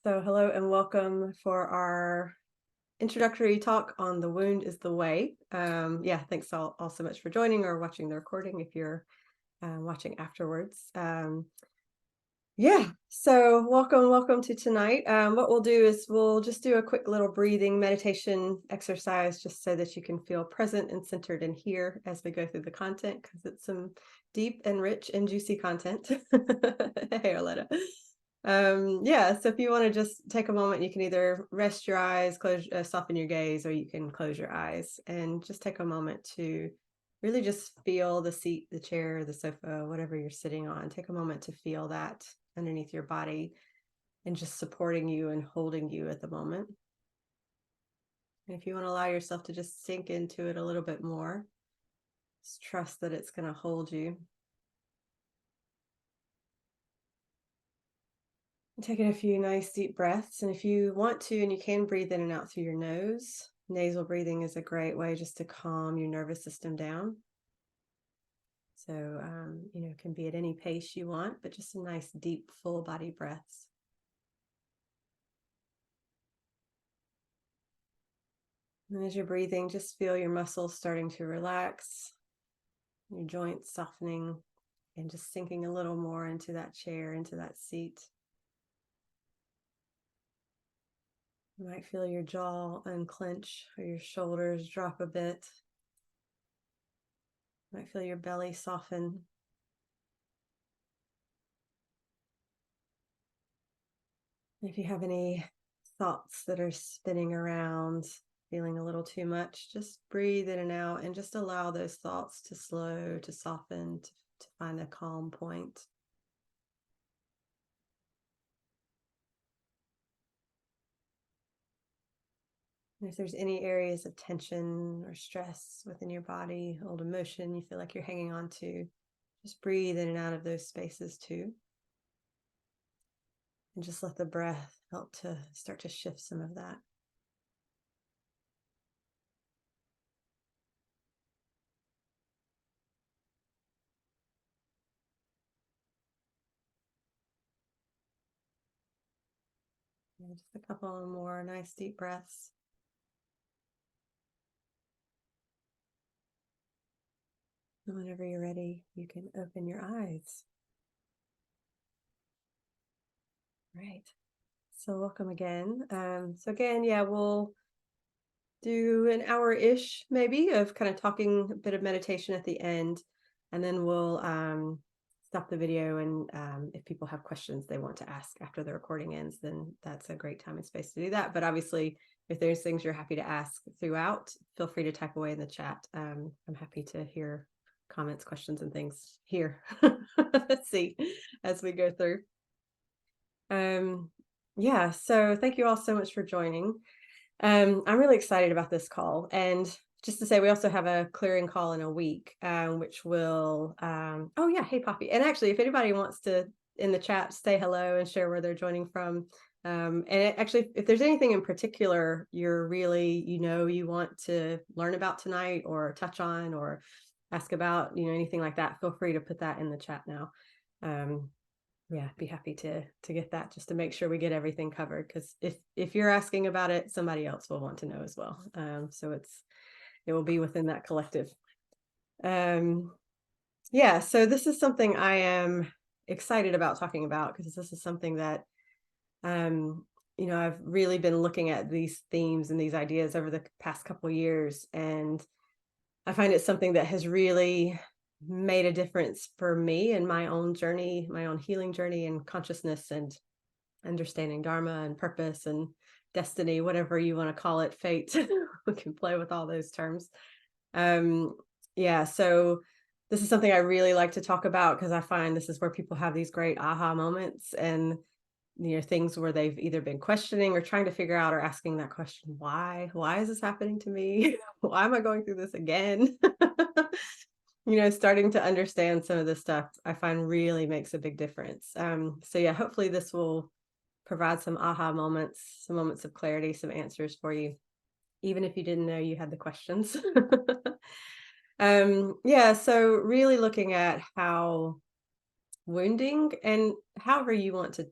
So hello and welcome for our introductory talk on The Wound is the Way. Thanks all so much for joining or watching the recording if you're watching afterwards. So welcome to tonight. What we'll do is we'll just do a quick little breathing meditation exercise just so that you can feel present and centered in here as we go through the content, because it's some deep and rich and juicy content. Hey, Arletta. So if you want to just take a moment, you can either rest your eyes, soften your gaze, or you can close your eyes and just take a moment to really just feel the seat, the chair, the sofa, whatever you're sitting on. Take a moment to feel that underneath your body and just supporting you and holding you at the moment. And if you want to allow yourself to just sink into it a little bit more, just trust that it's going to hold you. Taking a few nice deep breaths. And if you want to, and you can, breathe in and out through your nose. Nasal breathing is a great way just to calm your nervous system down. So, it can be at any pace you want, but just a nice, deep, full body breaths. And as you're breathing, just feel your muscles starting to relax, your joints softening, and just sinking a little more into that chair, into that seat. You might feel your jaw unclench or your shoulders drop a bit. You might feel your belly soften. If you have any thoughts that are spinning around, feeling a little too much, just breathe in and out and just allow those thoughts to slow, to soften, to find a calm point. And if there's any areas of tension or stress within your body, old emotion you feel like you're hanging on to, just breathe in and out of those spaces too. And just let the breath help to start to shift some of that. And just a couple more nice deep breaths. And whenever you're ready, you can open your eyes. Right. So welcome again. We'll do an hour-ish maybe of kind of talking, a bit of meditation at the end, and then we'll stop the video. And if people have questions they want to ask after the recording ends, then that's a great time and space to do that. But obviously, if there's things you're happy to ask throughout, feel free to type away in the chat. I'm happy to hear comments, questions, and things here. Let's see as we go through. So thank you all so much for joining. I'm really excited about this call. And just to say, we also have a clearing call in a week, which will, hey, Poppy. And actually, if anybody wants to, in the chat, say hello and share where they're joining from. If there's anything in particular you're really, you want to learn about tonight or touch on or ask about, anything like that, feel free to put that in the chat now. Be happy to get that, just to make sure we get everything covered, because if you're asking about it, somebody else will want to know as well. So it will be within that collective. So this is something I am excited about talking about, because this is something that I've really been looking at these themes and these ideas over the past couple of years, and I find it something that has really made a difference for me in my own journey, my own healing journey and consciousness and understanding Dharma and purpose and destiny, whatever you want to call it, fate. We can play with all those terms. So this is something I really like to talk about, because I find this is where people have these great aha moments, and things where they've either been questioning or trying to figure out, or asking that question, why is this happening to me? Why am I going through this again? Starting to understand some of this stuff, I find really makes a big difference. Hopefully this will provide some aha moments, some moments of clarity, some answers for you, even if you didn't know you had the questions. So really looking at how wounding, and however you want to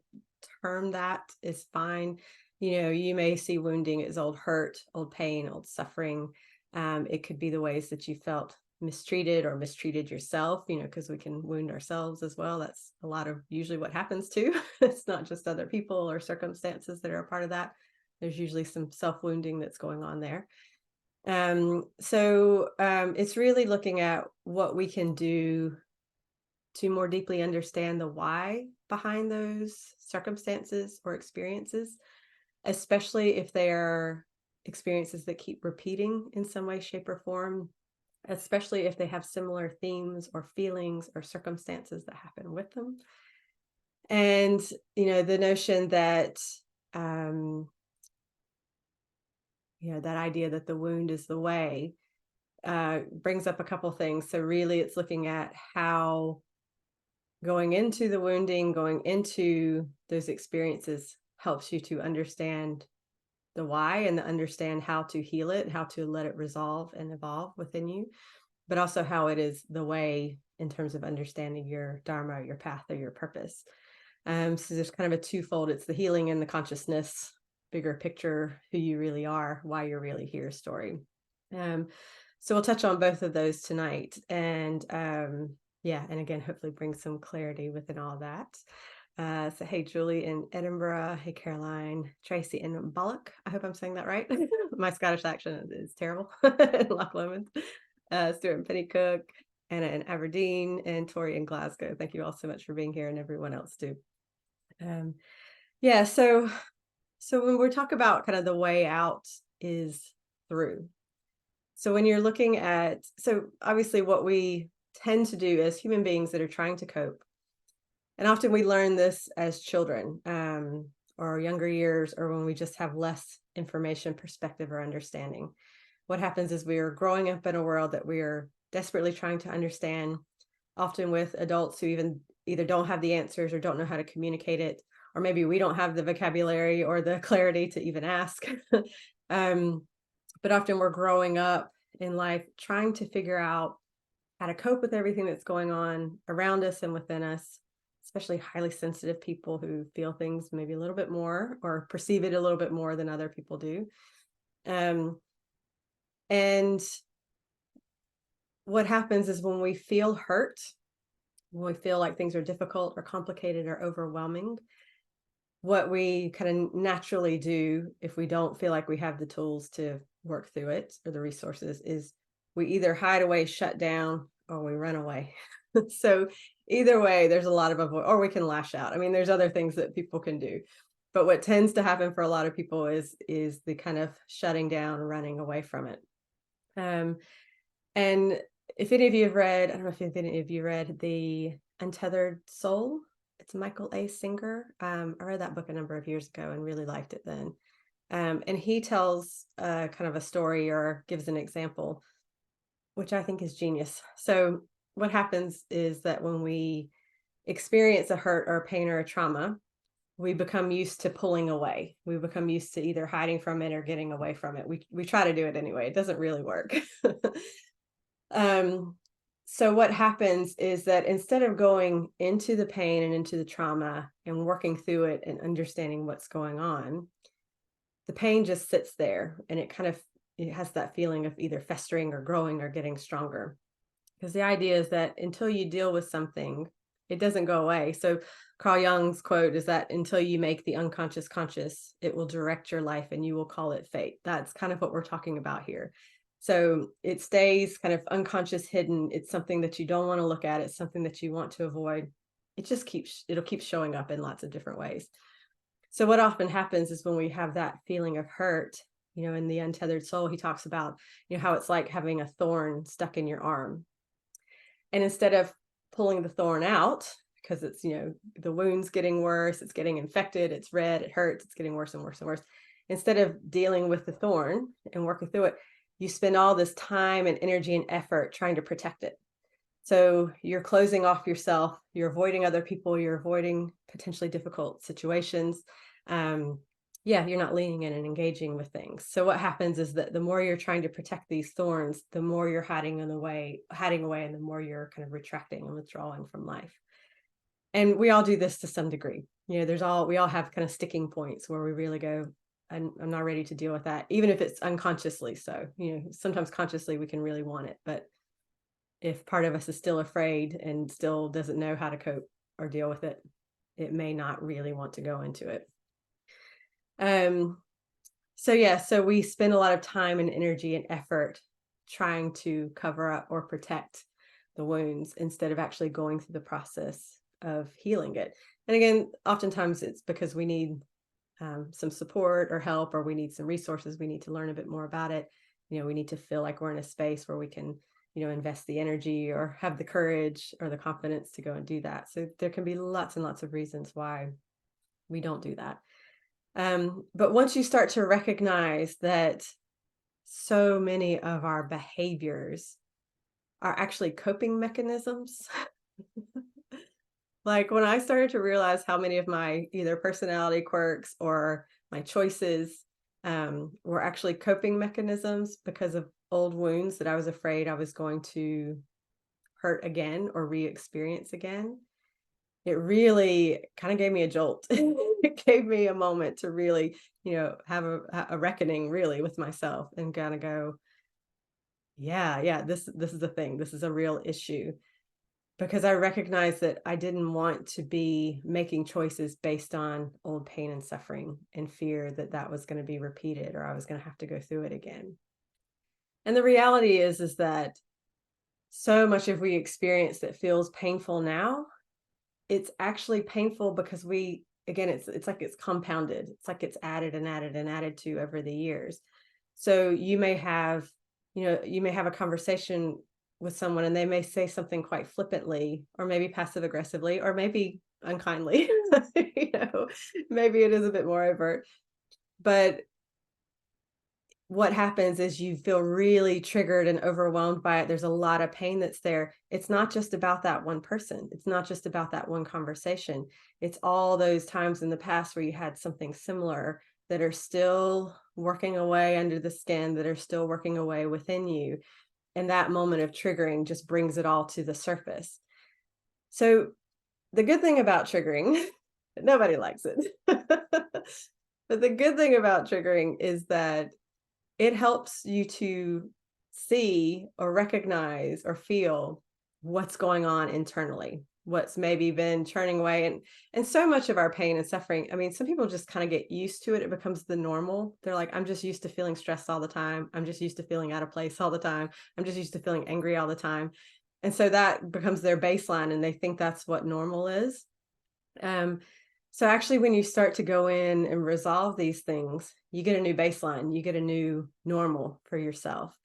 term that is fine. You may see wounding as old hurt, old pain, old suffering. It could be the ways that you felt mistreated or mistreated yourself, because we can wound ourselves as well. That's a lot of usually what happens too. It's not just other people or circumstances that are a part of that. There's usually some self-wounding that's going on there. It's really looking at what we can do to more deeply understand the why behind those circumstances or experiences, especially if they are experiences that keep repeating in some way, shape, or form, especially if they have similar themes or feelings or circumstances that happen with them. And, the notion that, that idea that the wound is the way brings up a couple things. So really it's looking at how going into the wounding, going into those experiences helps you to understand the why and to understand how to heal it, how to let it resolve and evolve within you, but also how it is the way in terms of understanding your dharma, your path, or your purpose. So there's kind of a twofold. It's the healing and the consciousness, bigger picture, who you really are, why you're really here story. So we'll touch on both of those tonight. And and again, hopefully bring some clarity within all that. So hey, Julie in Edinburgh. Hey, Caroline, Tracy in Bullock. I hope I'm saying that right. My Scottish accent is terrible. Loch Lomond. Stuart and Pennycook, Anna in Aberdeen, and Tori in Glasgow. Thank you all so much for being here, and everyone else too. So when we talk about kind of the way out is through. So when you're looking at, so obviously what we tend to do as human beings that are trying to cope, and often we learn this as children, or younger years, or when we just have less information, perspective, or understanding. What happens is we are growing up in a world that we are desperately trying to understand, often with adults who either don't have the answers or don't know how to communicate it, or maybe we don't have the vocabulary or the clarity to even ask. But often we're growing up in life trying to figure out how to cope with everything that's going on around us and within us, especially highly sensitive people who feel things maybe a little bit more or perceive it a little bit more than other people do. And what happens is when we feel hurt, when we feel like things are difficult or complicated or overwhelming, what we kind of naturally do if we don't feel like we have the tools to work through it or the resources is we either hide away, shut down, or we run away. So either way, there's a lot of avoid, or we can lash out. I mean, there's other things that people can do. But what tends to happen for a lot of people is the kind of shutting down, running away from it. And if any of you have read, I don't know if any of you read The Untethered Soul. It's Michael A. Singer. I read that book a number of years ago and really liked it then. And he tells kind of a story or gives an example, which I think is genius. So what happens is that when we experience a hurt or a pain or a trauma, we become used to pulling away. We become used to either hiding from it or getting away from it. We try to do it anyway. It doesn't really work. So what happens is that instead of going into the pain and into the trauma and working through it and understanding what's going on, the pain just sits there and it has that feeling of either festering or growing or getting stronger. Because the idea is that until you deal with something, it doesn't go away. So Carl Jung's quote is that until you make the unconscious conscious, it will direct your life and you will call it fate. That's kind of what we're talking about here. So it stays kind of unconscious, hidden. It's something that you don't want to look at. It's something that you want to avoid. It'll keep showing up in lots of different ways. So what often happens is when we have that feeling of hurt, in The Untethered Soul, he talks about, how it's like having a thorn stuck in your arm. And instead of pulling the thorn out, because it's, the wound's getting worse, it's getting infected, it's red, it hurts, it's getting worse and worse and worse. Instead of dealing with the thorn and working through it, you spend all this time and energy and effort trying to protect it. So you're closing off yourself, you're avoiding other people, you're avoiding potentially difficult situations. You're not leaning in and engaging with things. So what happens is that the more you're trying to protect these thorns, the more you're hiding away, and the more you're kind of retracting and withdrawing from life. And we all do this to some degree. We all have kind of sticking points where we really go, I'm not ready to deal with that, even if it's unconsciously. So, sometimes consciously we can really want it, but if part of us is still afraid and still doesn't know how to cope or deal with it, it may not really want to go into it. So yeah, so we spend a lot of time and energy and effort trying to cover up or protect the wounds instead of actually going through the process of healing it. And again, oftentimes it's because we need some support or help, or we need some resources. We need to learn a bit more about it. We need to feel like we're in a space where we can, invest the energy or have the courage or the confidence to go and do that. So there can be lots and lots of reasons why we don't do that. But once you start to recognize that so many of our behaviors are actually coping mechanisms, like when I started to realize how many of my either personality quirks or my choices were actually coping mechanisms because of old wounds that I was afraid I was going to hurt again or re-experience again, it really kind of gave me a jolt. It gave me a moment to really, have a reckoning really with myself and kind of go, yeah, this is a thing. This is a real issue because I recognized that I didn't want to be making choices based on old pain and suffering and fear that that was going to be repeated or I was going to have to go through it again. And the reality is that so much of we experience that feels painful now, it's actually painful because it's like it's compounded. It's like it's added and added and added to over the years. So you may have a conversation with someone and they may say something quite flippantly or maybe passive aggressively or maybe unkindly. Maybe it is a bit more overt. But what happens is you feel really triggered and overwhelmed by it. There's a lot of pain that's there. It's not just about that one person. It's not just about that one conversation. It's all those times in the past where you had something similar that are still working away under the skin, that are still working away within you. And that moment of triggering just brings it all to the surface. So the good thing about triggering, nobody likes it. But the good thing about triggering is that it helps you to see or recognize or feel what's going on internally, what's maybe been churning away. And so much of our pain and suffering, I mean, some people just kind of get used to it. It becomes the normal. They're like, I'm just used to feeling stressed all the time. I'm just used to feeling out of place all the time. I'm just used to feeling angry all the time. And so that becomes their baseline and they think that's what normal is. Um, so actually, when you start to go in and resolve these things, you get a new baseline, you get a new normal for yourself.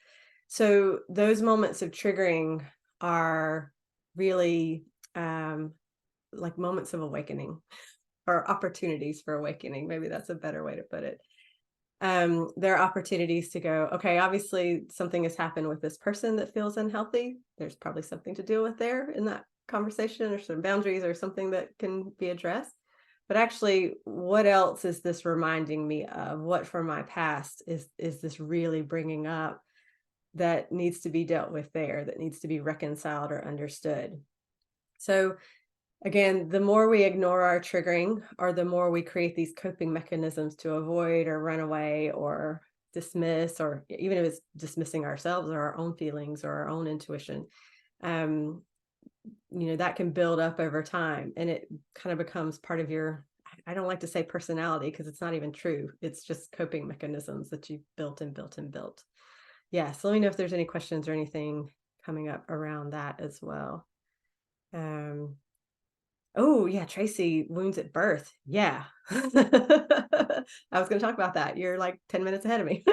So those moments of triggering are really like moments of awakening or opportunities for awakening. Maybe that's a better way to put it. There are opportunities to go, okay, obviously something has happened with this person that feels unhealthy. There's probably something to deal with there in that conversation or some boundaries or something that can be addressed. But actually, what else is this reminding me of? What from my past is this really bringing up that needs to be dealt with there, that needs to be reconciled or understood? So again, the more we ignore our triggering or the more we create these coping mechanisms to avoid or run away or dismiss, or even if it's dismissing ourselves or our own feelings or our own intuition, um, that can build up over time and it kind of becomes part of your, I don't like to say personality because it's not even true. It's just coping mechanisms that you've built and built and built. Yeah. So let me know if there's any questions or anything coming up around that as well. Oh yeah, Tracy, wounds at birth. Yeah. I was going to talk about that. You're like 10 minutes ahead of me.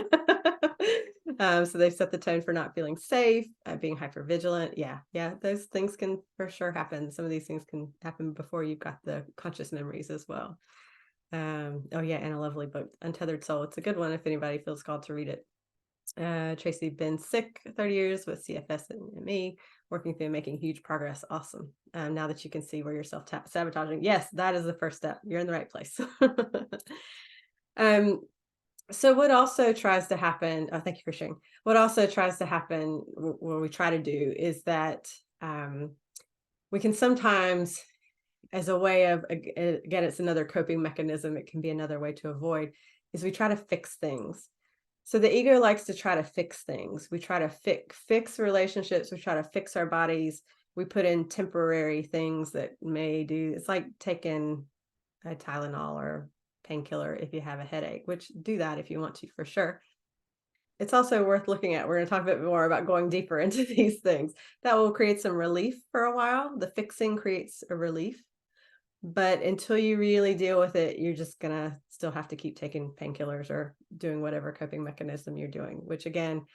So they've set the tone for not feeling safe, being hypervigilant. Yeah, those things can for sure happen. Some of these things can happen before you've got the conscious memories as well. Oh yeah, and a lovely book, Untethered Soul. It's a good one if anybody feels called to read it. Tracy, been sick 30 years with CFS and me, working through making huge progress. Awesome. Now that you can see where you're self-sabotaging. Yes, that is the first step. You're in the right place. So what also tries to happen, thank you for sharing. What also tries to happen, what we try to do is that we can sometimes as a way of, again, it's another coping mechanism. It can be another way to avoid, is we try to fix things. So the ego likes to try to fix things. We try to fix relationships. We try to fix our bodies. We put in temporary things that may do. It's like taking a Tylenol or painkiller if you have a headache, which do that if you want to, for sure. It's also worth looking at. We're going to talk a bit more about going deeper into these things. That will create some relief for a while. The fixing creates a relief. But until you really deal with it, you're just going to still have to keep taking painkillers or doing whatever coping mechanism you're doing, which again,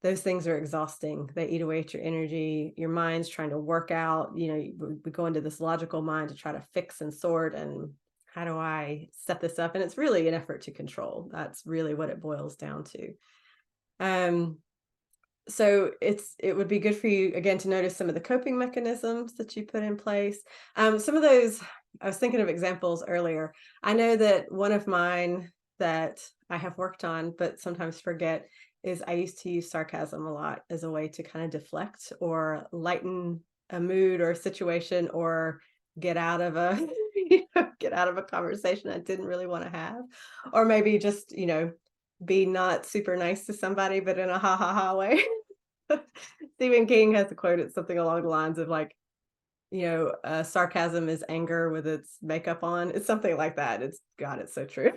those things are exhausting. They eat away at your energy. Your mind's trying to work out, we go into this logical mind to try to fix and sort, and how do I set this up? And it's really an effort to control. That's really what it boils down to. So it would be good for you again to notice some of the coping mechanisms that you put in place. Some of those, I was thinking of examples earlier. I know that one of mine that I have worked on, but sometimes forget, is I used to use sarcasm a lot as a way to kind of deflect or lighten a mood or a situation, or get out of a get out of a conversation I didn't really want to have, or maybe just be not super nice to somebody, but in a ha ha ha way. Stephen King has a quote. It's something along the lines of like, sarcasm is anger with its makeup on. It's something like that. It's so true.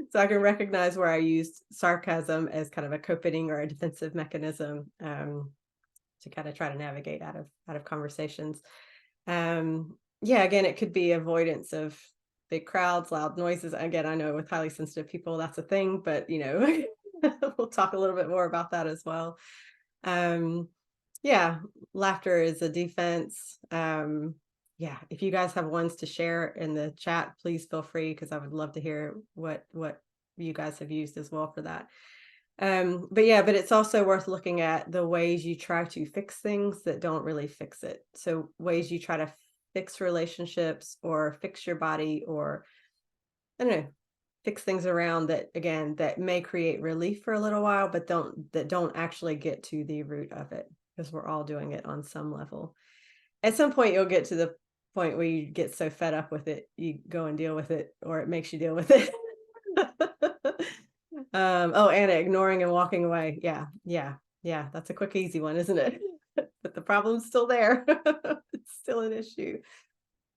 So I can recognize where I used sarcasm as kind of a coping or a defensive mechanism, to kind of try to navigate out of conversations. Again, it could be avoidance of big crowds, loud noises. Again, I know with highly sensitive people, that's a thing, but we'll talk a little bit more about that as well. Laughter is a defense. If you guys have ones to share in the chat, please feel free, because I would love to hear what you guys have used as well for that. But it's also worth looking at the ways you try to fix things that don't really fix it. So ways you try to fix relationships or fix your body, or I don't know, fix things around that, again, that may create relief for a little while, but don't actually get to the root of it, because we're all doing it on some level. At some point, you'll get to the point where you get so fed up with it, you go and deal with it, or it makes you deal with it. Anna, ignoring and walking away. Yeah. That's a quick, easy one, isn't it? But the problem's still there. It's still an issue.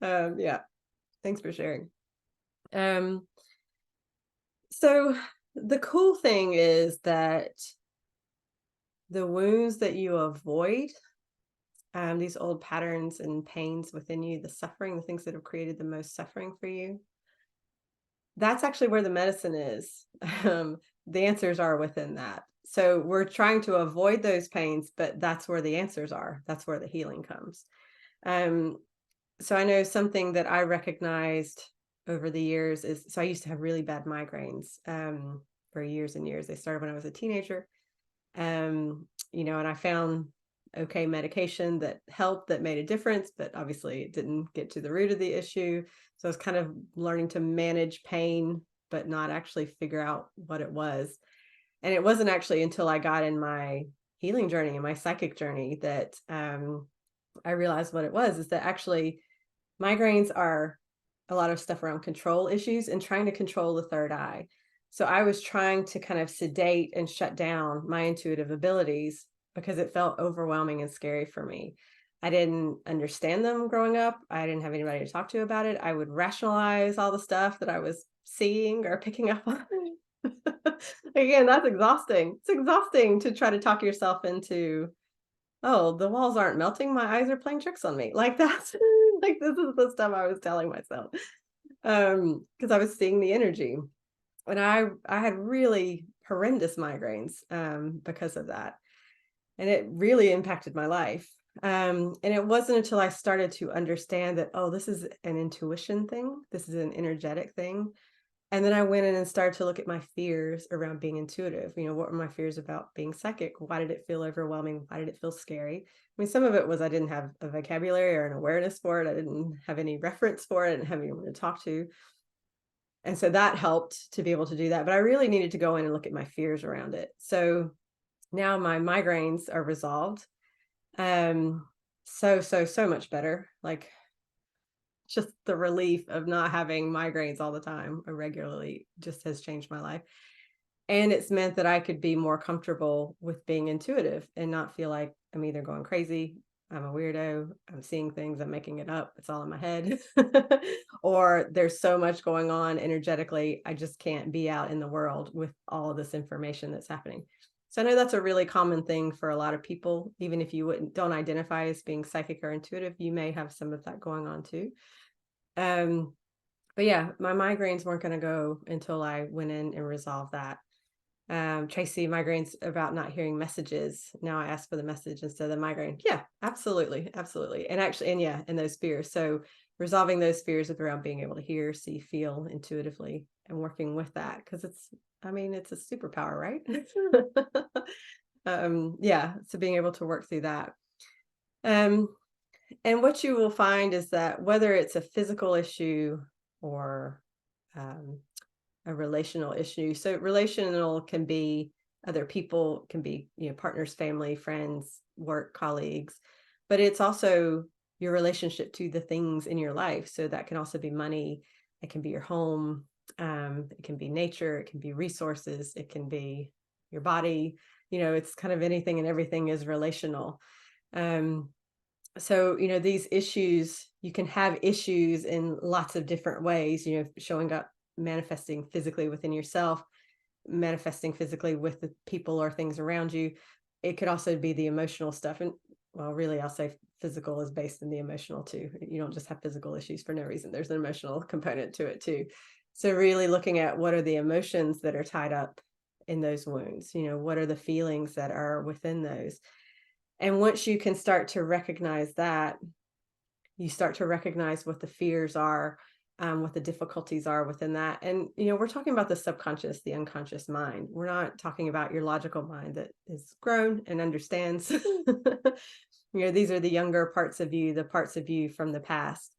Thanks for sharing. So the cool thing is that the wounds that you avoid, these old patterns and pains within you, the suffering, the things that have created the most suffering for you, that's actually where the medicine is. The answers are within that. So we're trying to avoid those pains, but that's where the answers are. That's where the healing comes. So I know something that I recognized over the years is, so I used to have really bad migraines for years and years. They started when I was a teenager. And I found okay medication that helped, that made a difference, but obviously it didn't get to the root of the issue. So I was kind of learning to manage pain, but not actually figure out what it was. And it wasn't actually until I got in my healing journey and my psychic journey that I realized what it was, is that actually migraines are a lot of stuff around control issues and trying to control the third eye. So I was trying to kind of sedate and shut down my intuitive abilities because it felt overwhelming and scary for me. I didn't understand them growing up. I didn't have anybody to talk to about it. I would rationalize all the stuff that I was seeing or picking up on. Again, that's exhausting. It's exhausting to try to talk yourself into, oh, the walls aren't melting, my eyes are playing tricks on me. Like that's like, this is the stuff I was telling myself. Because I was seeing the energy. And I had really horrendous migraines because of that. And it really impacted my life. And it wasn't until I started to understand that, oh, this is an intuition thing. This is an energetic thing. And then I went in and started to look at my fears around being intuitive. What were my fears about being psychic? Why did it feel overwhelming? Why did it feel scary? I mean, some of it was I didn't have a vocabulary or an awareness for it. I didn't have any reference for it. I didn't have anyone to talk to. And so that helped to be able to do that. But I really needed to go in and look at my fears around it. So now my migraines are resolved. so much better. Like just the relief of not having migraines all the time or regularly just has changed my life. And it's meant that I could be more comfortable with being intuitive and not feel like I'm either going crazy, I'm a weirdo, I'm seeing things, I'm making it up, it's all in my head, or there's so much going on energetically, I just can't be out in the world with all of this information that's happening. So I know that's a really common thing for a lot of people, even if you wouldn't don't identify as being psychic or intuitive, you may have some of that going on too. Um, but yeah, my migraines weren't going to go until I went in and resolved that. Tracy, migraines about not hearing messages. Now I ask for the message instead of the migraine. Yeah, absolutely. Absolutely. And actually, and yeah, and those fears. So resolving those fears around being able to hear, see, feel intuitively and working with that. Cause I mean, it's a superpower, right? Yeah. So being able to work through that. Um, and what you will find is that whether it's a physical issue or um, a relational issue. So relational can be other people, can be, partners, family, friends, work, colleagues, but it's also your relationship to the things in your life. So that can also be money, it can be your home, it can be nature, it can be resources, it can be your body. It's kind of anything and everything is relational. Um, so these issues, you can have issues in lots of different ways, showing up, manifesting physically within yourself, manifesting physically with the people or things around you. It could also be the emotional stuff, and well, really I'll say physical is based in the emotional too. You don't just have physical issues for no reason, there's an emotional component to it too. So really looking at what are the emotions that are tied up in those wounds, what are the feelings that are within those. And once you can start to recognize that, you start to recognize what the fears are, what the difficulties are within that. And, we're talking about the subconscious, the unconscious mind. We're not talking about your logical mind that is grown and understands. These are the younger parts of you, the parts of you from the past.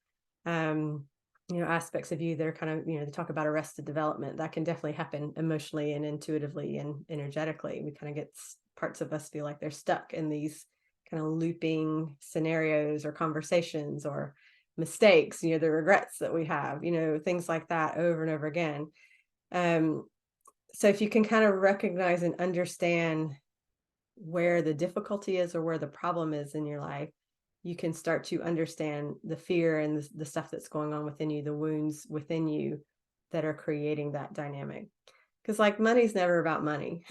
Aspects of you that are kind of, they talk about arrested development. That can definitely happen emotionally and intuitively and energetically. We kind of get parts of us feel like they're stuck in these kind of looping scenarios or conversations or mistakes, the regrets that we have, things like that over and over again. So if you can kind of recognize and understand where the difficulty is or where the problem is in your life, you can start to understand the fear and the stuff that's going on within you, the wounds within you that are creating that dynamic. Because like money's never about money.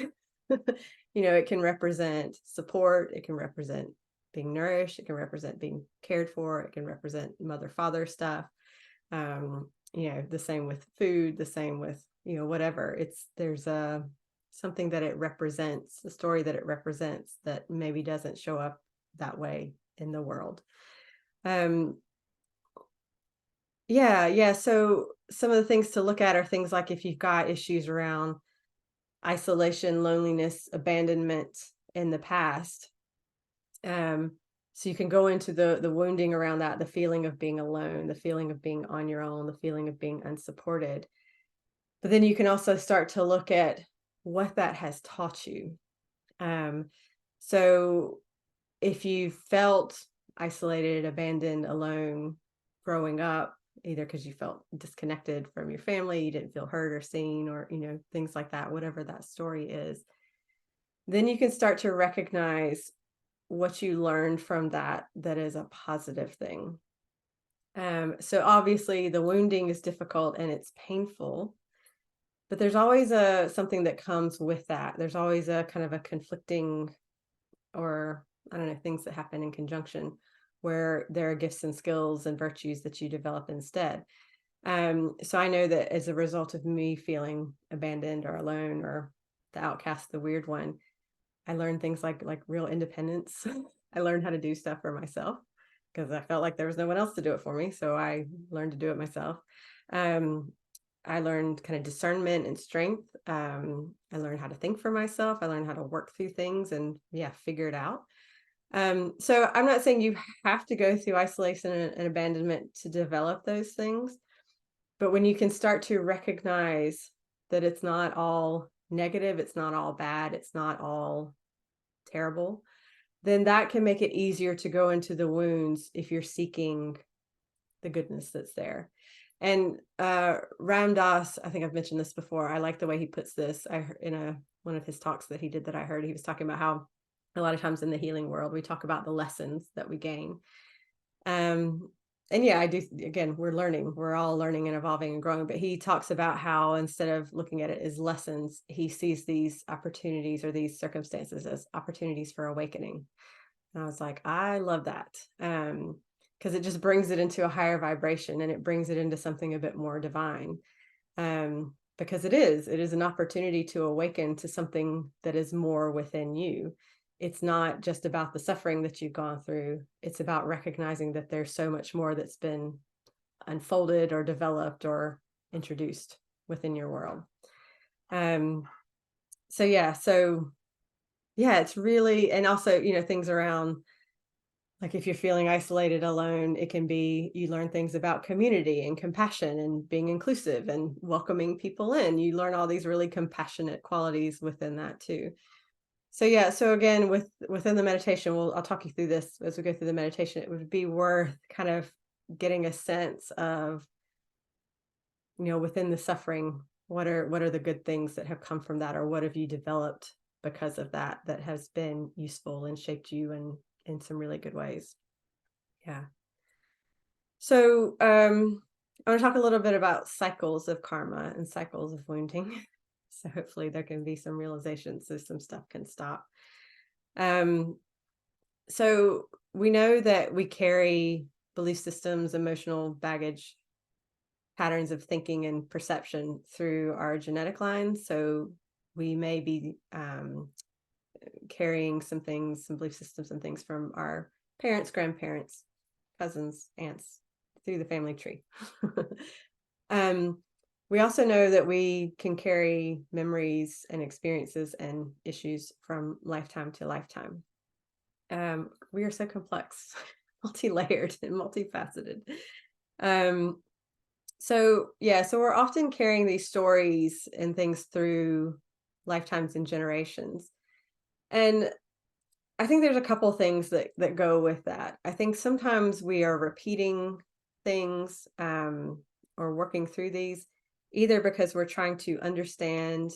It can represent support, it can represent being nourished, it can represent being cared for, it can represent mother father stuff. The same with food, the same with whatever. There's a something that it represents, the story that it represents that maybe doesn't show up that way in the world. Yeah, so some of the things to look at are things like if you've got issues around isolation, loneliness, abandonment in the past. So you can go into the wounding around that, the feeling of being alone, the feeling of being on your own, the feeling of being unsupported. But then you can also start to look at what that has taught you. So if you felt isolated, abandoned, alone growing up, either because you felt disconnected from your family, you didn't feel heard or seen, or, things like that, whatever that story is, then you can start to recognize what you learned from that is a positive thing. So obviously the wounding is difficult and it's painful, but there's always something that comes with that. There's always a kind of a conflicting, or I don't know, things that happen in conjunction where there are gifts and skills and virtues that you develop instead. So I know that as a result of me feeling abandoned or alone or the outcast, the weird one, I learned things like real independence. I learned how to do stuff for myself because I felt like there was no one else to do it for me. So I learned to do it myself. I learned kind of discernment and strength. I learned how to think for myself. I learned how to work through things and figure it out. So I'm not saying you have to go through isolation and abandonment to develop those things, but when you can start to recognize that it's not all negative, it's not all bad, it's not all terrible, then that can make it easier to go into the wounds if you're seeking the goodness that's there. And Ram Dass, I think I've mentioned this before. I like the way he puts this. I heard in one of his talks that he did that I heard, he was talking about how a lot of times in the healing world we talk about the lessons that we gain. And yeah, I do. Again, we're all learning and evolving and growing. But he talks about how instead of looking at it as lessons, he sees these opportunities or these circumstances as opportunities for awakening. And I was like, I love that. Because it just brings it into a higher vibration and it brings it into something a bit more divine. Because it is an opportunity to awaken to something that is more within you. It's not just about the suffering that you've gone through. It's about recognizing that there's so much more that's been unfolded or developed or introduced within your world. So yeah, it's really, and also, things around, like if you're feeling isolated, alone, it can be, you learn things about community and compassion and being inclusive and welcoming people in. You learn all these really compassionate qualities within that too. So yeah, so again, within the meditation, I'll talk you through this as we go through the meditation. It would be worth kind of getting a sense of, within the suffering, what are the good things that have come from that, or what have you developed because of that has been useful and shaped you in some really good ways. Yeah. So I want to talk a little bit about cycles of karma and cycles of wounding. So hopefully there can be some realizations so some stuff can stop. So we know that we carry belief systems, emotional baggage, patterns of thinking and perception through our genetic line. So we may be carrying some things, some belief systems and things from our parents, grandparents, cousins, aunts, through the family tree. We also know that we can carry memories and experiences and issues from lifetime to lifetime. We are so complex, multi-layered and multifaceted. So we're often carrying these stories and things through lifetimes and generations. And I think there's a couple things that go with that. I think sometimes we are repeating things or working through these, either because we're trying to understand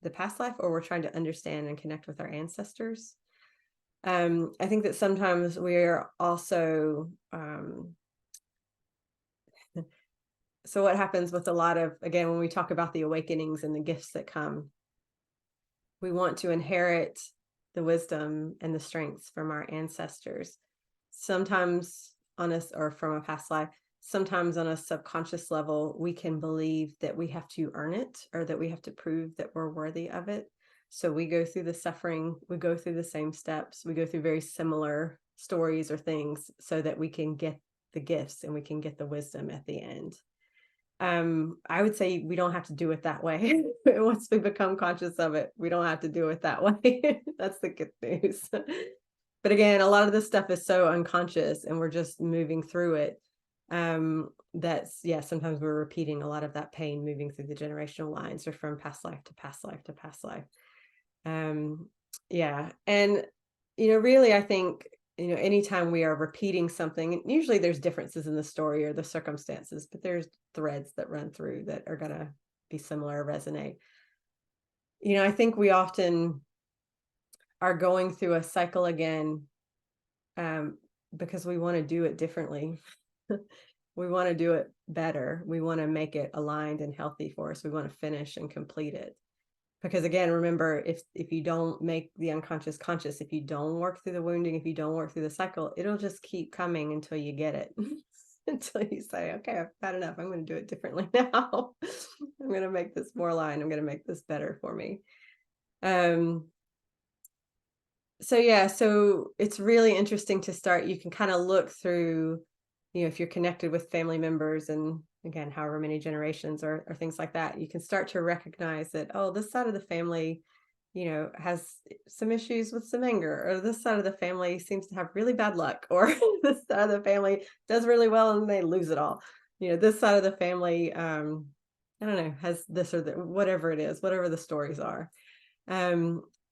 the past life or we're trying to understand and connect with our ancestors. I think that sometimes we're also so what happens with a lot of, again, when we talk about the awakenings and the gifts that come, we want to inherit the wisdom and the strengths from our ancestors, sometimes on us, or from a past life. Sometimes on a subconscious level, we can believe that we have to earn it or that we have to prove that we're worthy of it. So we go through the suffering, we go through the same steps, we go through very similar stories or things so that we can get the gifts and we can get the wisdom at the end. I would say we don't have to do it that way. Once we become conscious of it, we don't have to do it that way. That's the good news. But again, a lot of this stuff is so unconscious and we're just moving through it. Sometimes we're repeating a lot of that pain moving through the generational lines or from past life to past life to past life. And really, I think, anytime we are repeating something, usually there's differences in the story or the circumstances, but there's threads that run through that are going to be similar or resonate. I think we often are going through a cycle again because we want to do it differently. We want to do it better. We want to make it aligned and healthy for us. We want to finish and complete it. Because again, remember, if you don't make the unconscious conscious, if you don't work through the wounding, if you don't work through the cycle, it'll just keep coming until you get it. Until you say, okay, I've had enough. I'm going to do it differently now. I'm going to make this more aligned. I'm going to make this better for me. So it's really interesting to start. You can kind of look through, if you're connected with family members and again, however many generations or things like that, you can start to recognize that, oh, this side of the family, has some issues with some anger, or this side of the family seems to have really bad luck, or this side of the family does really well and they lose it all. This side of the family, I don't know, has this or that, whatever it is, whatever the stories are.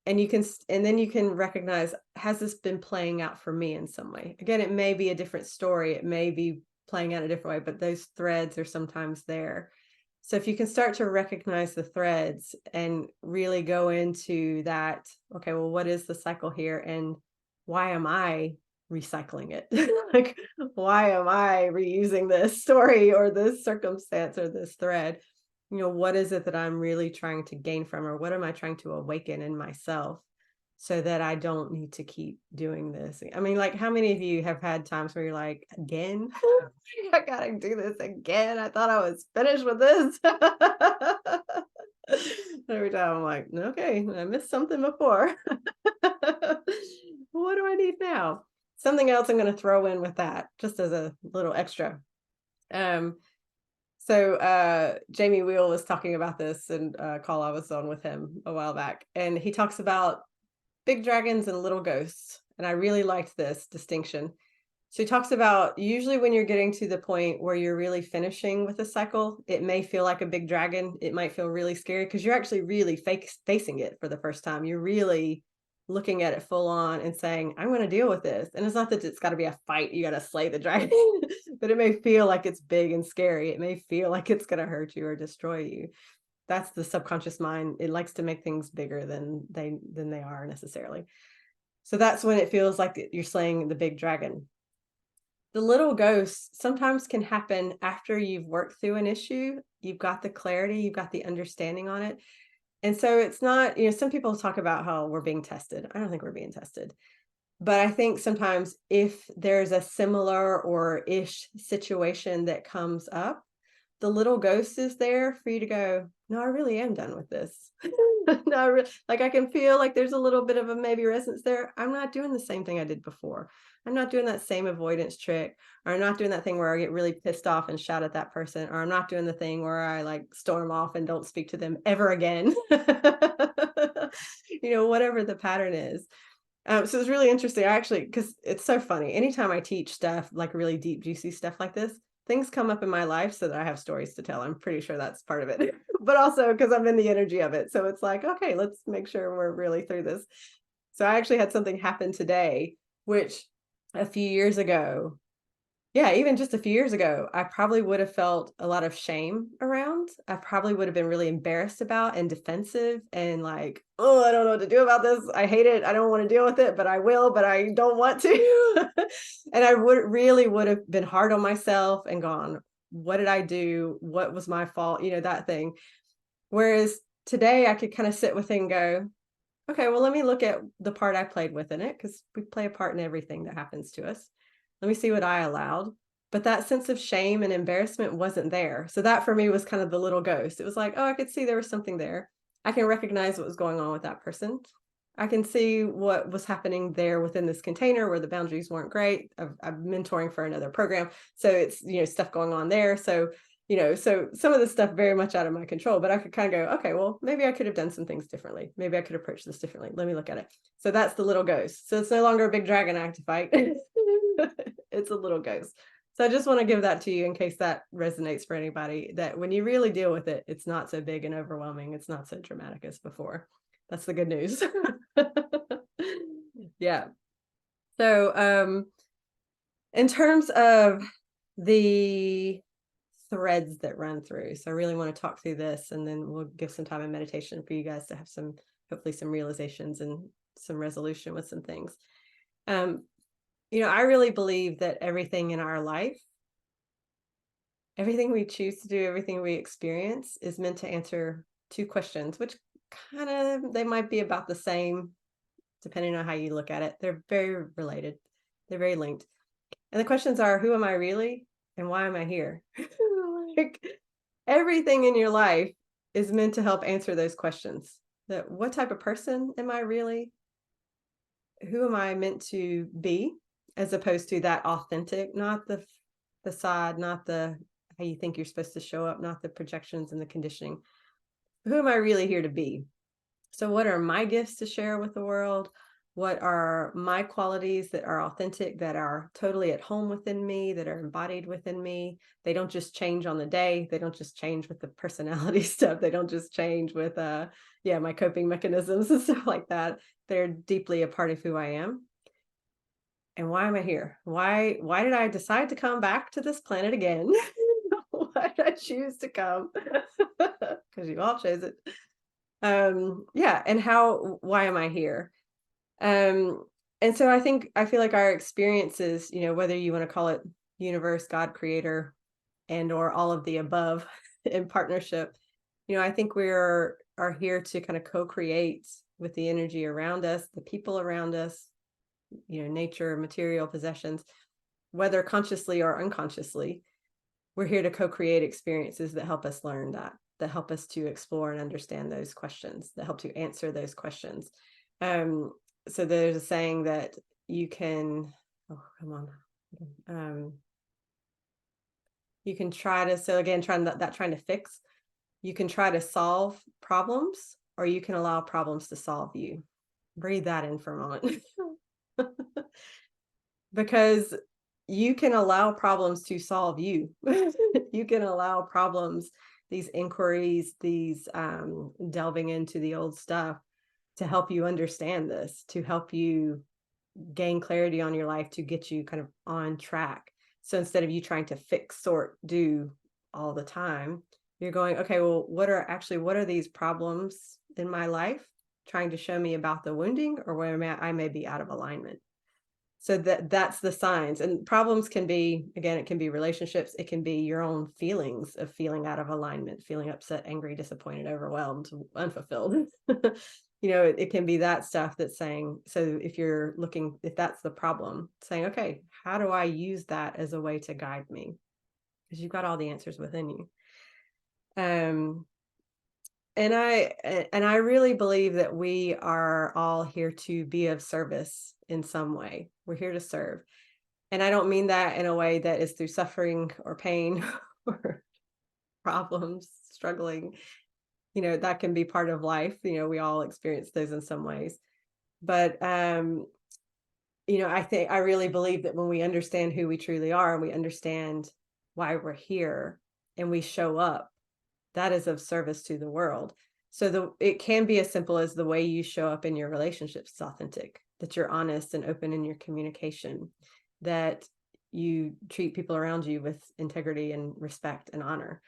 And you can, and then you can recognize, has this been playing out for me in some way? Again, it may be a different story. It may be playing out a different way, but those threads are sometimes there. So if you can start to recognize the threads and really go into that, okay, well, what is the cycle here? And why am I recycling it? Like, why am I reusing this story or this circumstance or this thread? What is it that I'm really trying to gain from, or what am I trying to awaken in myself so that I don't need to keep doing this? I mean, like, how many of you have had times where you're like, again? I gotta do this again. I thought I was finished with this. Every time I'm like, okay, I missed something before. What do I need now? Something else I'm going to throw in with that, just as a little extra. Um, Jamie Wheel was talking about this in a call I was on with him a while back, and he talks about big dragons and little ghosts. And I really liked this distinction. So he talks about, usually when you're getting to the point where you're really finishing with a cycle, it may feel like a big dragon. It might feel really scary because you're actually really facing it for the first time. You're really looking at it full on and saying, I'm going to deal with this. And it's not that it's got to be a fight, you got to slay the dragon, but it may feel like it's big and scary. It may feel like it's going to hurt you or destroy you. That's the subconscious mind. It likes to make things bigger than they are necessarily. So that's when it feels like you're slaying the big dragon. The little ghosts sometimes can happen after you've worked through an issue. You've got the clarity, you've got the understanding on it. And so it's not, some people talk about how we're being tested. I don't think we're being tested. But I think sometimes if there's a similar or ish situation that comes up, the little ghost is there for you to go, no, I really am done with this. No, like, I can feel like there's a little bit of a maybe resonance there. I'm not doing the same thing I did before. I'm not doing that same avoidance trick, or I'm not doing that thing where I get really pissed off and shout at that person, or I'm not doing the thing where I like storm off and don't speak to them ever again. Whatever the pattern is. So it's really interesting. I actually, because it's so funny. Anytime I teach stuff, like really deep, juicy stuff like this, things come up in my life so that I have stories to tell. I'm pretty sure that's part of it, but also because I'm in the energy of it. So it's like, okay, let's make sure we're really through this. So I actually had something happen today, which a few years ago, yeah, even just a few years ago, I probably would have felt a lot of shame around. I probably would have been really embarrassed about and defensive and like, oh, I don't know what to do about this. I hate it. I don't want to deal with it, but I will, but I don't want to. And I would have been hard on myself and gone, what did I do? What was my fault? That thing. Whereas today I could kind of sit with it and go, okay, well, let me look at the part I played with in it, because we play a part in everything that happens to us. Let me see what I allowed. But that sense of shame and embarrassment wasn't there. So that for me was kind of the little ghost. It was like, oh, I could see there was something there. I can recognize what was going on with that person. I can see what was happening there within this container where the boundaries weren't great. I'm mentoring for another program. So it's, stuff going on there. So so some of the stuff very much out of my control, but I could kind of go, okay, well, maybe I could have done some things differently. Maybe I could approach this differently. Let me look at it. So that's the little ghost. So it's no longer a big dragon I have to fight. It's a little ghost. So I just want to give that to you in case that resonates for anybody, that when you really deal with it, it's not so big and overwhelming. It's not so dramatic as before. That's the good news. Yeah. So in terms of the threads that run through. So I really want to talk through this, and then we'll give some time in meditation for you guys to have hopefully some realizations and some resolution with some things. I really believe that everything in our life, everything we choose to do, everything we experience is meant to answer two questions, which they might be about the same, depending on how you look at it. They're very related. They're very linked. And the questions are, who am I really? And why am I here? Like, everything in your life is meant to help answer those questions. That what type of person am I really? Who am I meant to be, as opposed to that authentic, not the facade, not the how you think you're supposed to show up, not the projections and the conditioning. Who am I really here to be? So what are my gifts to share with the world? What are my qualities that are authentic, that are totally at home within me, that are embodied within me? They don't just change on the day. They don't just change with the personality stuff. They don't just change with yeah, my coping mechanisms and stuff like that. They're deeply a part of who I am. And why am I here? Why did I decide to come back to this planet again? Why did I choose to come? Because you all chose it. Yeah, and why am I here? Um, and so I feel like our experiences, whether you want to call it universe, God, creator, and or all of the above in partnership, I think are here to kind of co-create with the energy around us, the people around us, nature, material possessions, whether consciously or unconsciously. We're here to co-create experiences that help us learn that help us to explore and understand those questions, that help to answer those questions. Um, so there's a saying that you can, oh, come on. You can try to, so again, trying to fix, you can try to solve problems, or you can allow problems to solve you. Breathe that in for a moment. Because you can allow problems to solve you. You can allow problems, these inquiries, these delving into the old stuff to help you understand this, to help you gain clarity on your life, to get you kind of on track. So instead of you trying to fix, sort, do all the time, you're going, okay, well, what are these problems in my life trying to show me about the wounding, or where I may be out of alignment? So that's the signs. And problems can be, again, it can be relationships, it can be your own feelings of feeling out of alignment, feeling upset, angry, disappointed, overwhelmed, unfulfilled. It can be that stuff that's saying, so if that's the problem, saying, okay, how do I use that as a way to guide me? Because you've got all the answers within you. Um, and I really believe that we are all here to be of service in some way. We're here to serve. And I don't mean that in a way that is through suffering or pain or problems, struggling. That can be part of life. We all experience those in some ways. But I really believe that when we understand who we truly are, and we understand why we're here, and we show up, that is of service to the world. So it can be as simple as the way you show up in your relationships is authentic, that you're honest and open in your communication, that you treat people around you with integrity and respect and honor.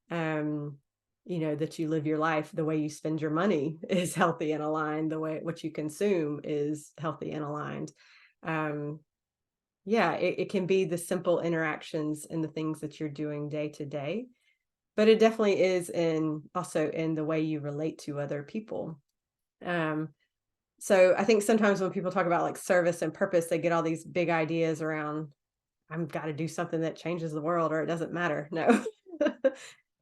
Um, that you live your life, the way you spend your money is healthy and aligned, the way what you consume is healthy and aligned. Um, yeah, it can be the simple interactions and the things that you're doing day to day, but it definitely is also in the way you relate to other people. Um, so I think sometimes when people talk about like service and purpose, they get all these big ideas around, I've got to do something that changes the world, or it doesn't matter. No,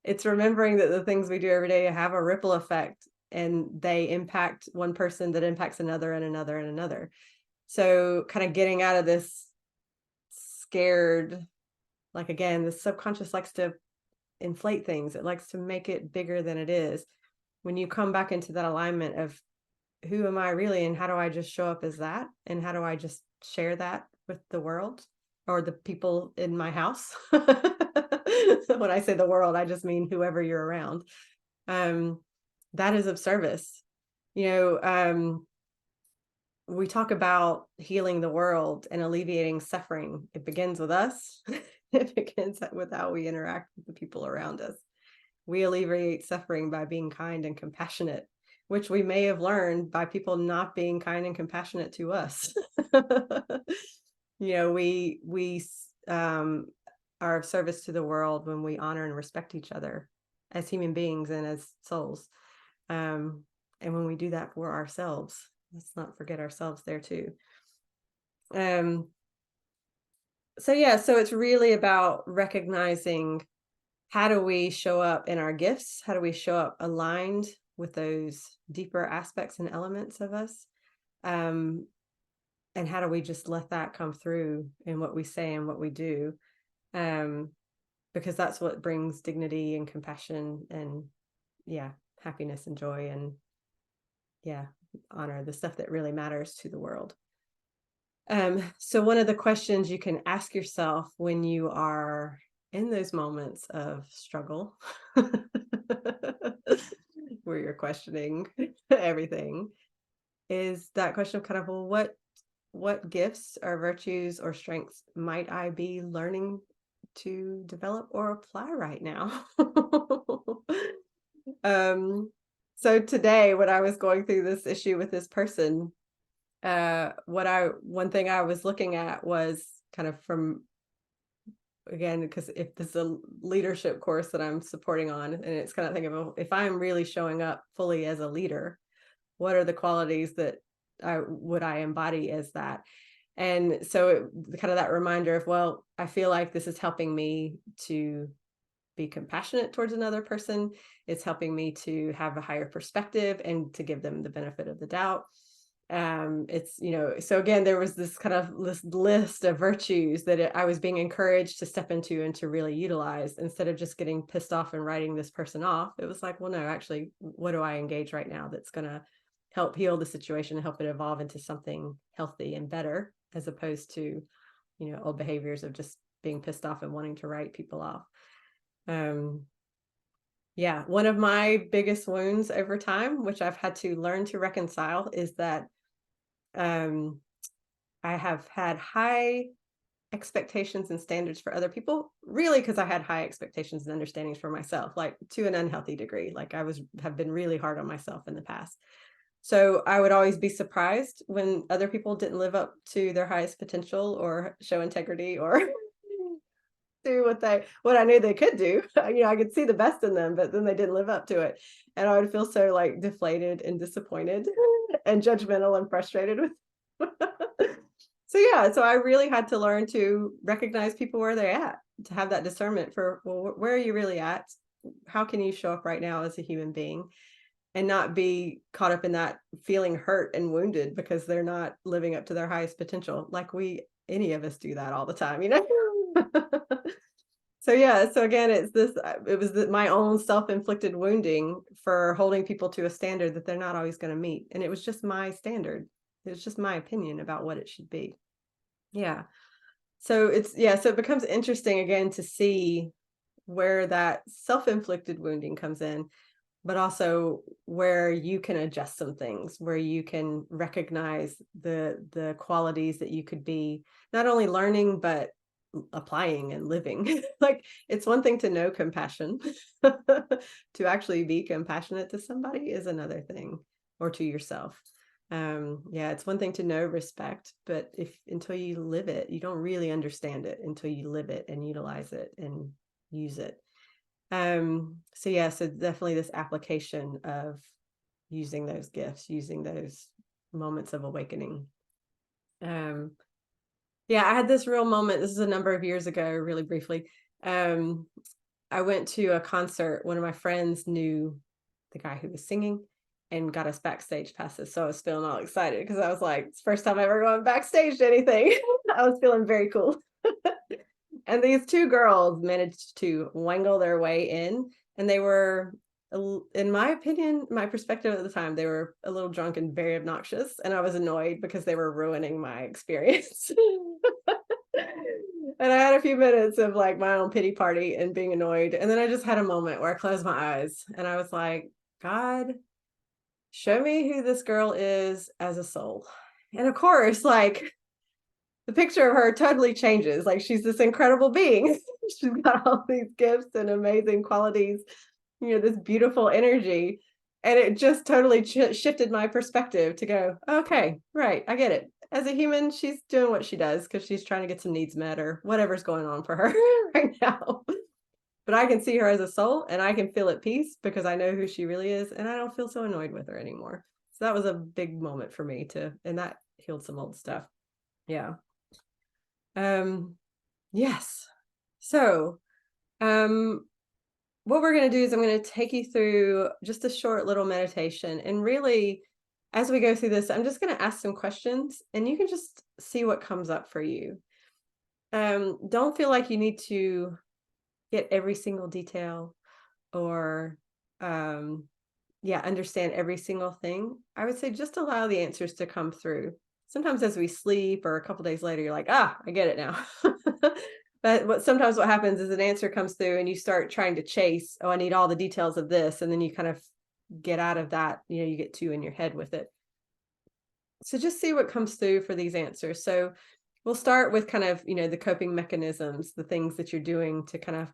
it's remembering that the things we do every day have a ripple effect, and they impact one person that impacts another and another and another. So kind of getting out of this scared, like, again, the subconscious likes to inflate things. It likes to make it bigger than it is. When you come back into that alignment of who am I really, and how do I just show up as that? And how do I just share that with the world or the people in my house? When I say the world, I just mean whoever you're around. That is of service. You know, we talk about healing the world and alleviating suffering. It begins with us. It begins with how we interact with the people around us. We alleviate suffering by being kind and compassionate, which we may have learned by people not being kind and compassionate to us. We are of service to the world when we honor and respect each other as human beings and as souls. And when we do that for ourselves, let's not forget ourselves there too. So yeah, so it's really about recognizing, how do we show up in our gifts? How do we show up aligned with those deeper aspects and elements of us? And how do we just let that come through in what we say and what we do? Because that's what brings dignity and compassion and, yeah, happiness and joy and, yeah, honor the stuff that really matters to the world. So one of the questions you can ask yourself when you are in those moments of struggle, where you're questioning everything, is that question of kind of, well, what gifts or virtues or strengths might I be learning to develop or apply right now? um, so today, when I was going through this issue with this person, one thing I was looking at was kind of from, again, because if this is a leadership course that I'm supporting on, and it's kind of thinking of, if I'm really showing up fully as a leader, what are the qualities that I embody as that? And so kind of that reminder of, well, I feel like this is helping me to be compassionate towards another person. It's helping me to have a higher perspective and to give them the benefit of the doubt. It's, so again, there was this kind of this list of virtues that I was being encouraged to step into and to really utilize, instead of just getting pissed off and writing this person off. It was like, well, no, actually, what do I engage right now that's going to help heal the situation and help it evolve into something healthy and better, as opposed to, old behaviors of just being pissed off and wanting to write people off. Yeah, one of my biggest wounds over time, which I've had to learn to reconcile, is that um, I have had high expectations and standards for other people, really, because I had high expectations and understandings for myself, like to an unhealthy degree. Like have been really hard on myself in the past. So I would always be surprised when other people didn't live up to their highest potential or show integrity or do what I knew they could do. I could see the best in them, but then they didn't live up to it. And I would feel so like deflated and disappointed and judgmental and frustrated with. So yeah, so I really had to learn to recognize people where they're at, to have that discernment for, well, where are you really at? How can you show up right now as a human being, and not be caught up in that feeling hurt and wounded because they're not living up to their highest potential. Like any of us do that all the time. So yeah, so again, it was my own self-inflicted wounding for holding people to a standard that they're not always going to meet. And it was just my standard. It was just my opinion about what it should be. Yeah. So it becomes interesting again to see where that self-inflicted wounding comes in, but also where you can adjust some things, where you can recognize the qualities that you could be not only learning but applying and living. Like, it's one thing to know compassion. To actually be compassionate to somebody is another thing, or to yourself. Yeah, it's one thing to know respect, but if until you live it, you don't really understand it until you live it and utilize it and use it. So yeah, so definitely this application of using those gifts, using those moments of awakening. Um, yeah, I had this real moment. This is a number of years ago, really briefly. Um, I went to a concert. One of my friends knew the guy who was singing and got us backstage passes. So I was feeling all excited because I was like, it's the first time I ever gone backstage to anything. I was feeling very cool. And these two girls managed to wangle their way in, and they were, in my opinion, my perspective at the time, they were a little drunk and very obnoxious, and I was annoyed because they were ruining my experience. And I had a few minutes of like my own pity party and being annoyed, and then I just had a moment where I closed my eyes and I was like, God, show me who this girl is as a soul. And of course, like, the picture of her totally changes. Like, she's this incredible being. She's got all these gifts and amazing qualities, this beautiful energy. And it just totally shifted my perspective to go, okay, right, I get it. As a human, she's doing what she does because she's trying to get some needs met or whatever's going on for her right now. But I can see her as a soul and I can feel at peace because I know who she really is and I don't feel so annoyed with her anymore. So that was a big moment for me and that healed some old stuff. Yeah. Um, yes. So, um, what we're going to do is I'm going to take you through just a short little meditation. And really, as we go through this, I'm just going to ask some questions and you can just see what comes up for you. Don't feel like you need to get every single detail or, um, yeah, understand every single thing, I would say just allow the answers to come through. Sometimes as we sleep or a couple days later, you're like, ah, I get it now. But sometimes what happens is an answer comes through and you start trying to chase, oh, I need all the details of this. And then you kind of get out of that, you get too in your head with it. So just see what comes through for these answers. So we'll start with kind of, the coping mechanisms, the things that you're doing to kind of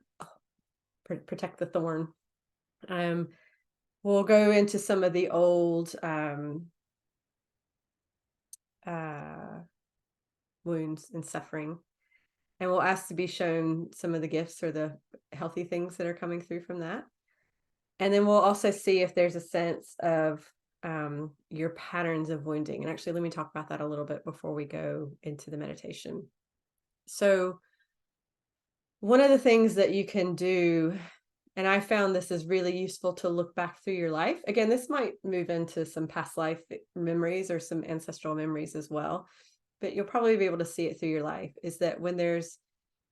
protect the thorn. Um, we'll go into some of the old uh, wounds and suffering, and we'll ask to be shown some of the gifts or the healthy things that are coming through from that. And then we'll also see if there's a sense of your patterns of wounding. And actually, let me talk about that a little bit before we go into the meditation. So, one of the things that you can do, and I found this is really useful to look back through your life. Again, this might move into some past life memories or some ancestral memories as well, but you'll probably be able to see it through your life, is that when there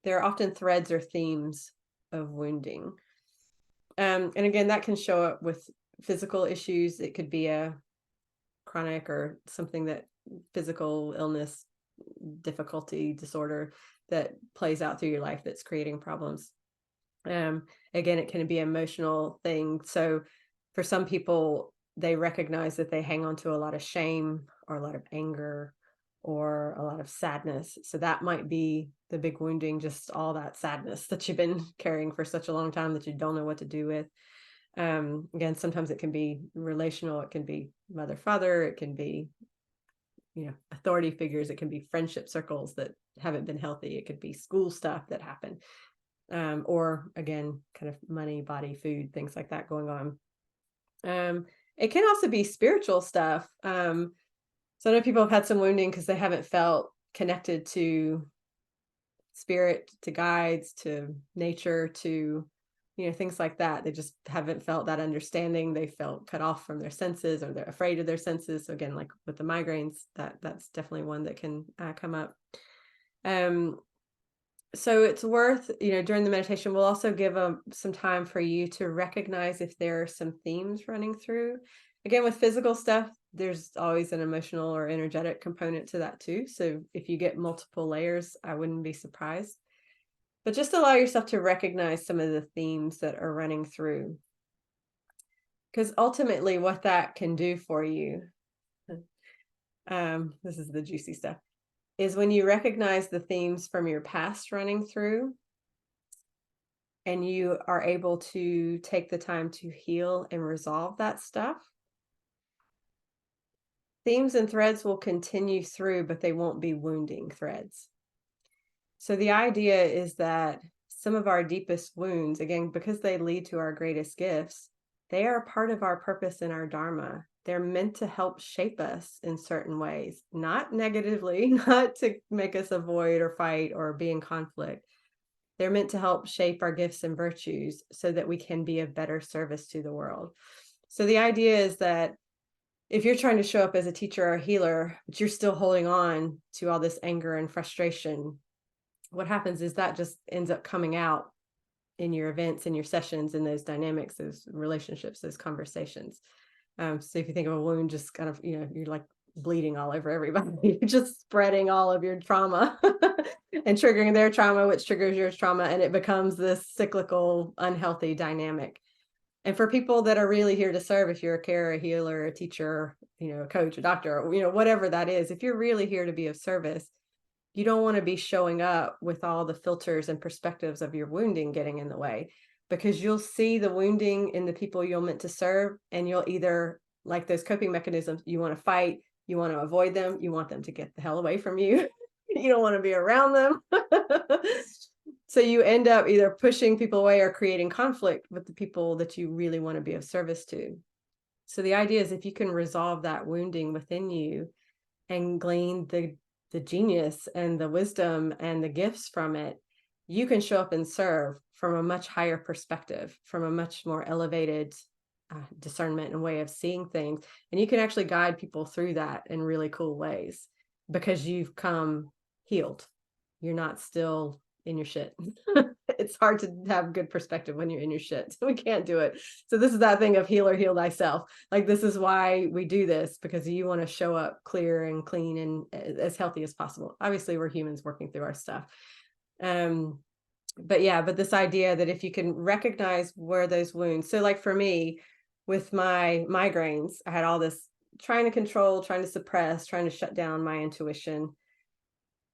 are often threads or themes of wounding. And again, that can show up with physical issues. It could be a chronic or something that physical illness, difficulty, disorder that plays out through your life that's creating problems. Again, it can be an emotional thing. So for some people, they recognize that they hang on to a lot of shame or a lot of anger or a lot of sadness. So that might be the big wounding, just all that sadness that you've been carrying for such a long time that you don't know what to do with. Again, sometimes it can be relational, it can be mother, father, it can be, authority figures, it can be friendship circles that haven't been healthy, it could be school stuff that happened. Or again, kind of money, body, food, things like that going on. It can also be spiritual stuff. So I know people have had some wounding because they haven't felt connected to spirit, to guides, to nature, to things like that. They just haven't felt that understanding. They felt cut off from their senses, or they're afraid of their senses. So again, like with the migraines, that's definitely one that can come up. Um, so it's worth, during the meditation, we'll also give some time for you to recognize if there are some themes running through. Again, with physical stuff, there's always an emotional or energetic component to that too. So if you get multiple layers, I wouldn't be surprised. But just allow yourself to recognize some of the themes that are running through. Because ultimately, what that can do for you, this is the juicy stuff, is when you recognize the themes from your past running through, and you are able to take the time to heal and resolve that stuff, themes and threads will continue through, but they won't be wounding threads. So the idea is that some of our deepest wounds, again, because they lead to our greatest gifts, they are part of our purpose and our dharma. They're meant to help shape us in certain ways, not negatively, not to make us avoid or fight or be in conflict. They're meant to help shape our gifts and virtues so that we can be of better service to the world. So the idea is that if you're trying to show up as a teacher or a healer, but you're still holding on to all this anger and frustration, what happens is that just ends up coming out in your events, in your sessions, in those dynamics, those relationships, those conversations. So if you think of a wound, just kind of, you're like bleeding all over everybody. You're just spreading all of your trauma and triggering their trauma, which triggers your trauma. And it becomes this cyclical, unhealthy dynamic. And for people that are really here to serve, if you're a carer, a healer, a teacher, a coach, a doctor, whatever that is, if you're really here to be of service, you don't want to be showing up with all the filters and perspectives of your wounding getting in the way, because you'll see the wounding in the people you're meant to serve, and you'll either, like those coping mechanisms, you want to fight, you want to avoid them, you want them to get the hell away from you. You don't want to be around them. So you end up either pushing people away or creating conflict with the people that you really want to be of service to. So the idea is, if you can resolve that wounding within you and glean the genius and the wisdom and the gifts from it, you can show up and serve from a much higher perspective, from a much more elevated discernment and way of seeing things. And you can actually guide people through that in really cool ways because you've come healed. You're not still in your shit It's hard to have good perspective when you're in your shit. So we can't do it. So this is that thing of heal or heal thyself. Like, this is why we do this, because you want to show up clear and clean and as healthy as possible. Obviously, we're humans working through our stuff. But yeah, but this idea that if you can recognize where those wounds, so like for me with my migraines, I had all this trying to control, trying to suppress, trying to shut down my intuition.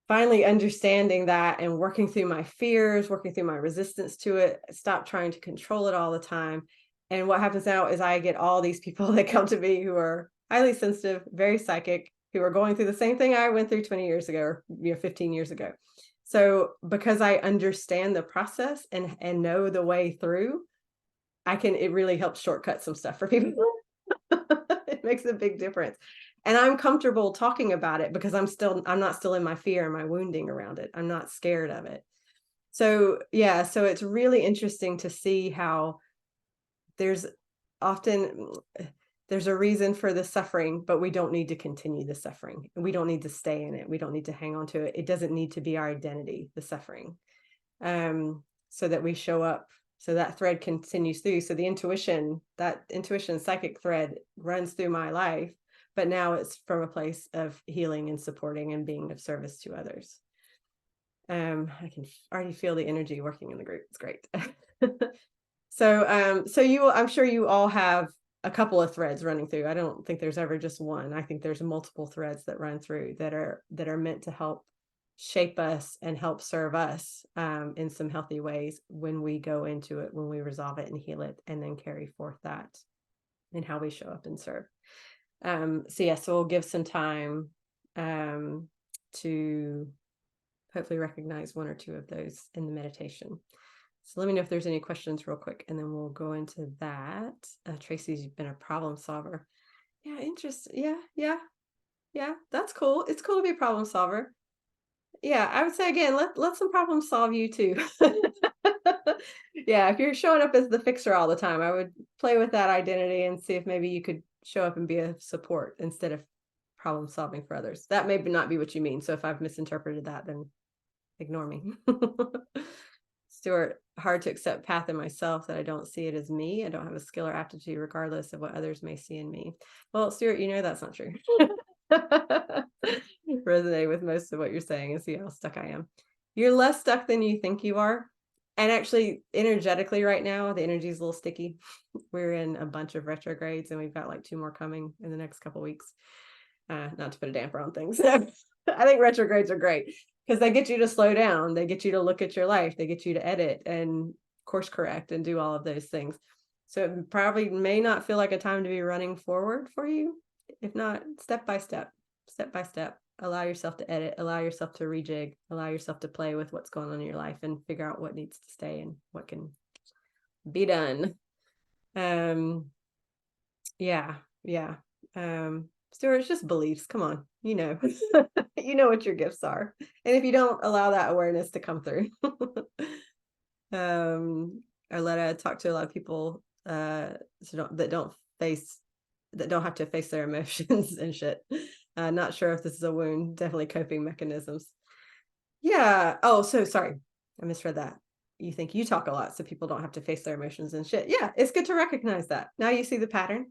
Finally understanding that and working through my fears, working through my resistance to it, stop trying to control it all the time. And what happens now is I get all these people that come to me who are highly sensitive, very psychic, who are going through the same thing I went through 20 years ago, or 15 years ago. So because I understand the process and know the way through, it really helps shortcut some stuff for people. It makes a big difference. And I'm comfortable talking about it because I'm not still in my fear and my wounding around it. I'm not scared of it. So yeah, so it's really interesting to see how there's often there's a reason for the suffering, but we don't need to continue the suffering. We don't need to stay in it. We don't need to hang on to it. It doesn't need to be our identity, the suffering. So that we show up, so that thread continues through. So that intuition psychic thread runs through my life, but now it's from a place of healing and supporting and being of service to others. I can already feel the energy working in the group. It's great. I'm sure you all have a couple of threads running through. I don't think there's ever just one. I think there's multiple threads that run through that are meant to help shape us and help serve us in some healthy ways when we go into it, when we resolve it and heal it, and then carry forth that in how we show up and serve. So we'll give some time to hopefully recognize one or two of those in the meditation. So let me know if there's any questions real quick, and then we'll go into that. Tracy's been a problem solver. Yeah, interesting. Yeah. That's cool. It's cool to be a problem solver. Yeah, I would say again, let some problems solve you too. Yeah, if you're showing up as the fixer all the time, I would play with that identity and see if maybe you could show up and be a support instead of problem solving for others. That may not be what you mean. So if I've misinterpreted that, then ignore me. Stuart, hard to accept path in myself that I don't see it as me. I don't have a skill or aptitude regardless of what others may see in me. Well, Stuart, that's not true. Resonate with most of what you're saying and see how stuck I am. You're less stuck than you think you are. And actually, energetically right now, the energy is a little sticky. We're in a bunch of retrogrades and we've got like 2 more coming in the next couple weeks. Not to put a damper on things. I think retrogrades are great because they get you to slow down. They get you to look at your life. They get you to edit and course correct and do all of those things. So it probably may not feel like a time to be running forward for you. If not, step by step, allow yourself to edit, allow yourself to rejig, allow yourself to play with what's going on in your life and figure out what needs to stay and what can be done. Yeah. Stuart, it's just beliefs. Come on, you know what your gifts are. And if you don't allow that awareness to come through. Arletta, talk to a lot of people that don't have to face their emotions and shit. Not sure if this is a wound, definitely coping mechanisms. Yeah. Oh, so sorry. I misread that. You think you talk a lot so people don't have to face their emotions and shit. Yeah, it's good to recognize that. Now you see the pattern.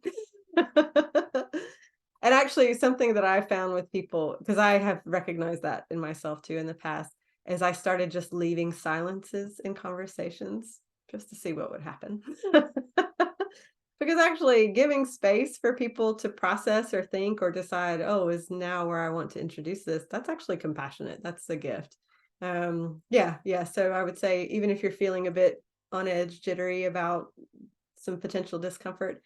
And actually something that I found with people, because I have recognized that in myself too in the past, is I started just leaving silences in conversations just to see what would happen. Because actually giving space for people to process or think or decide, oh, is now where I want to introduce this, that's actually compassionate. That's the gift. Yeah. So I would say, even if you're feeling a bit on edge, jittery about some potential discomfort,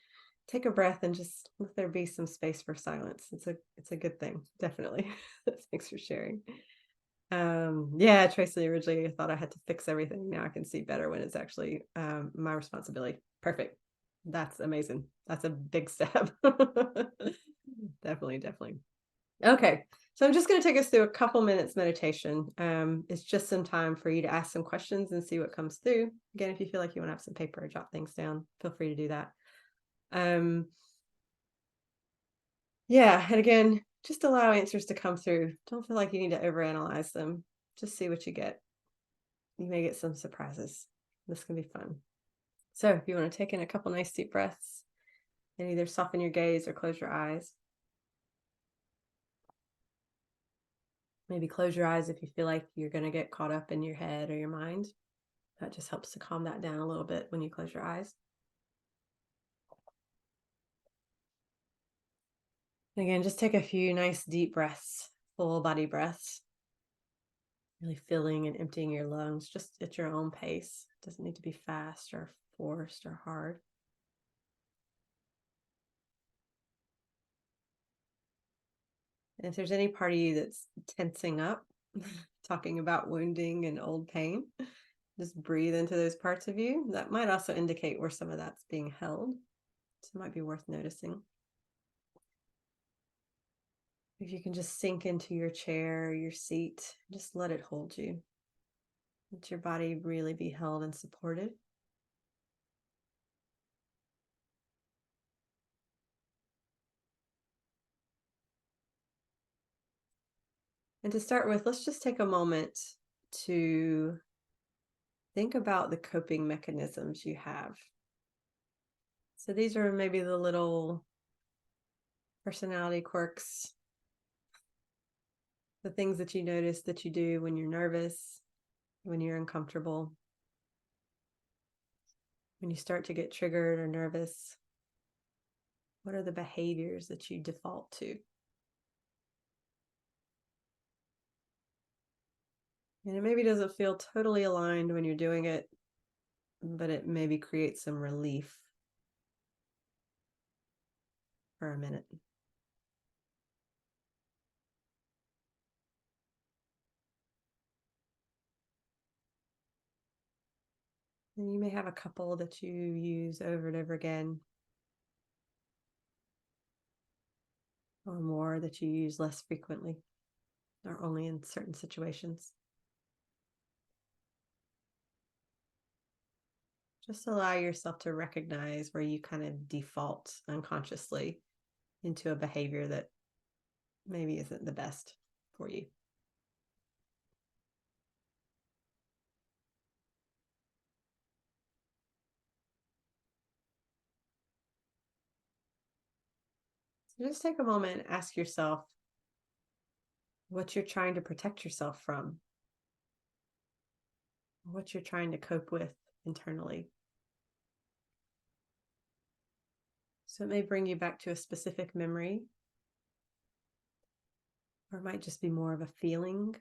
take a breath and just let there be some space for silence. It's a good thing. Definitely. Thanks for sharing. Yeah, Tracy, originally I thought I had to fix everything. Now I can see better when it's actually my responsibility. Perfect. That's amazing. That's a big step. Definitely. Okay. So I'm just going to take us through a couple minutes meditation. It's just some time for you to ask some questions and see what comes through. Again, if you feel like you want to have some paper or jot things down, feel free to do that. Yeah. And again, just allow answers to come through. Don't feel like you need to overanalyze them. Just see what you get. you may get some surprises. This can be fun. So if you want to take in a couple nice deep breaths and either soften your gaze or close your eyes. Maybe close your eyes if you feel like you're going to get caught up in your head or your mind. That just helps to calm that down a little bit when you close your eyes. Again, just take a few nice deep breaths, full body breaths. Really filling and emptying your lungs just at your own pace. It doesn't need to be fast or forced or hard. And if there's any part of you that's tensing up, talking about wounding and old pain, just breathe into those parts of you. That might also indicate where some of that's being held. So it might be worth noticing. If you can just sink into your chair or your seat, just let it hold you. Let your body really be held and supported. And to start with, let's just take a moment to think about the coping mechanisms you have. So these are maybe the little personality quirks, the things that you notice that you do when you're nervous, when you're uncomfortable, when you start to get triggered or nervous. What are the behaviors that you default to? And it maybe doesn't feel totally aligned when you're doing it, but it maybe creates some relief for a minute. And you may have a couple that you use over and over again, or more that you use less frequently, or only in certain situations. Just allow yourself to recognize where you kind of default unconsciously into a behavior that maybe isn't the best for you. So just take a moment and ask yourself what you're trying to protect yourself from, what you're trying to cope with internally. So it may bring you back to a specific memory, or it might just be more of a feeling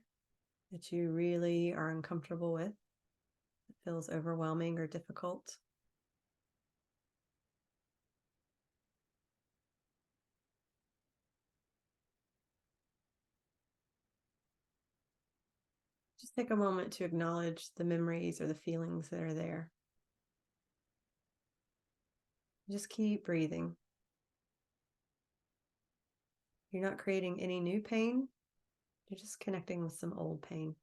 that you really are uncomfortable with. It feels overwhelming or difficult. Just take a moment to acknowledge the memories or the feelings that are there. Just keep breathing. You're not creating any new pain. You're just connecting with some old pain.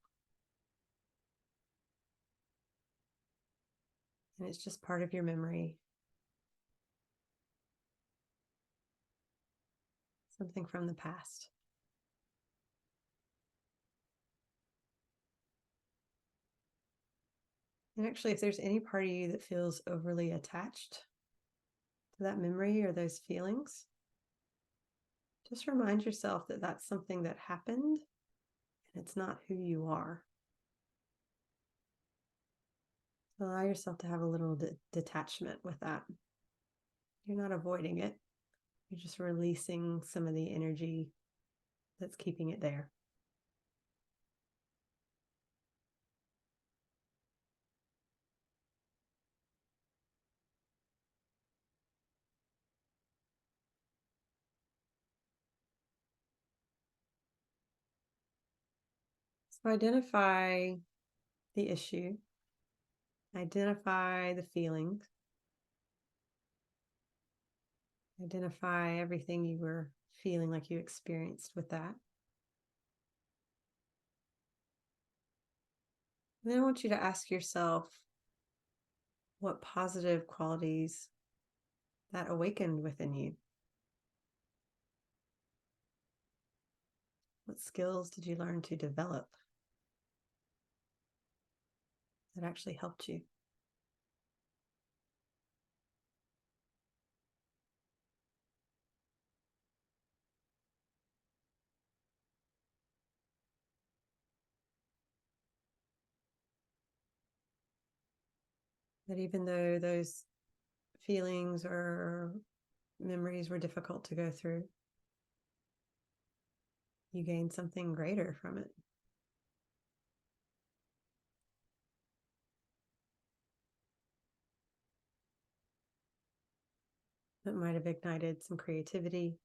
And it's just part of your memory. Something from the past. And actually, if there's any part of you that feels overly attached to that memory or those feelings, just remind yourself that that's something that happened and it's not who you are. So allow yourself to have a little detachment with that. You're not avoiding it. You're just releasing some of the energy that's keeping it there. So identify the issue, identify the feelings, identify everything you were feeling like you experienced with that. And then I want you to ask yourself what positive qualities that awakened within you. What skills did you learn to develop? that actually helped you. That even though those feelings or memories were difficult to go through, you gained something greater from it. That might have ignited some creativity.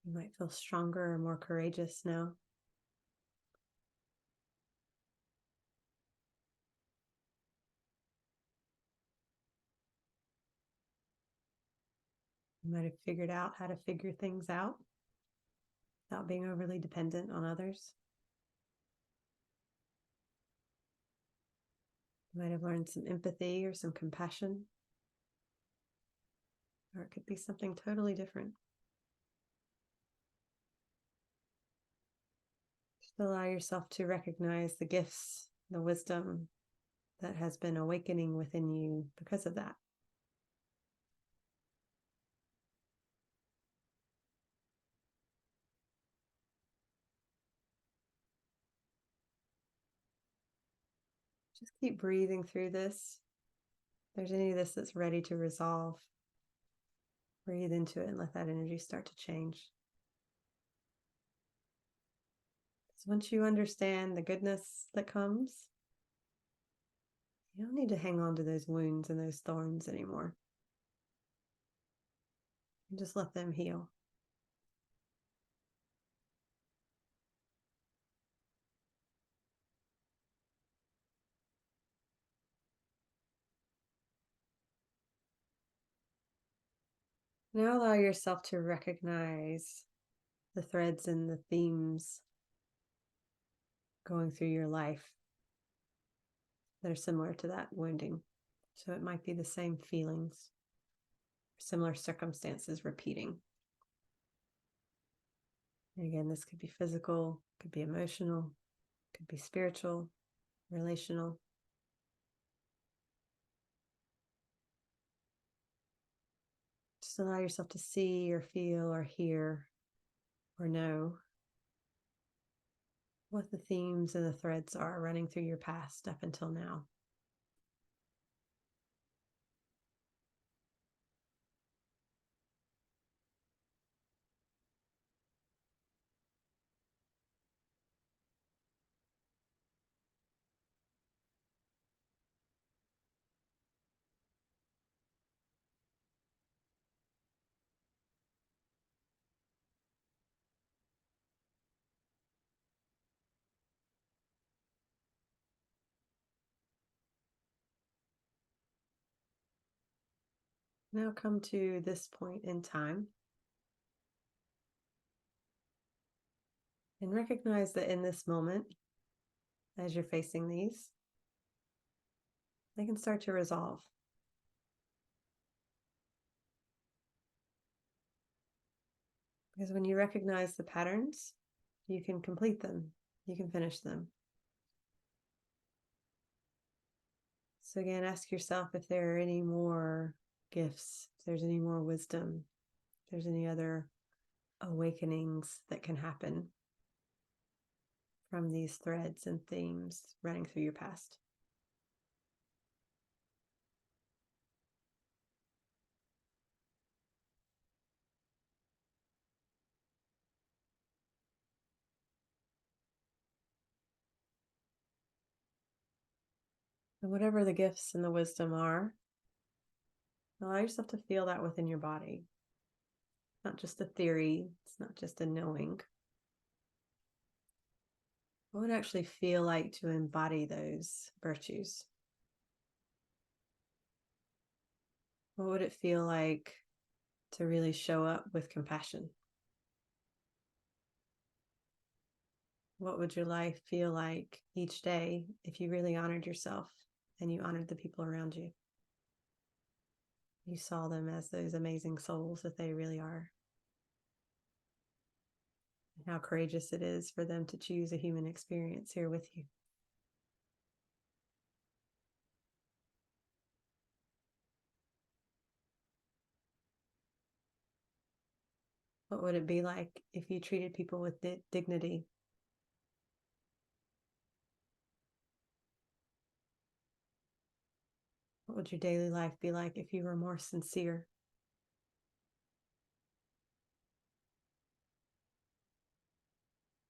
You might feel stronger or more courageous now. You might have figured out how to figure things out without being overly dependent on others. You might have learned some empathy or some compassion, or it could be something totally different. Just allow yourself to recognize the gifts, the wisdom that has been awakening within you because of that. Just keep breathing through this. If there's any of this that's ready to resolve, breathe into it and let that energy start to change. So once you understand the goodness that comes, you don't need to hang on to those wounds and those thorns anymore. You just let them heal. Now allow yourself to recognize the threads and the themes going through your life that are similar to that wounding. So it might be the same feelings, similar circumstances repeating. And again, this could be physical, could be emotional, could be spiritual, relational. Just allow yourself to see or feel or hear or know what the themes and the threads are running through your past up until now. Now come to this point in time and recognize that in this moment, as you're facing these, they can start to resolve. Because when you recognize the patterns, you can complete them, you can finish them. So again, ask yourself if there are any more gifts, if there's any more wisdom, if there's any other awakenings that can happen from these threads and themes running through your past. And whatever the gifts and the wisdom are, allow yourself to feel that within your body. It's not just a theory, it's not just a knowing. What would it actually feel like to embody those virtues? What would it feel like to really show up with compassion? What would your life feel like each day if you really honored yourself and you honored the people around you? You saw them as those amazing souls that they really are. And how courageous it is for them to choose a human experience here with you. What would it be like if you treated people with dignity? What would your daily life be like if you were more sincere?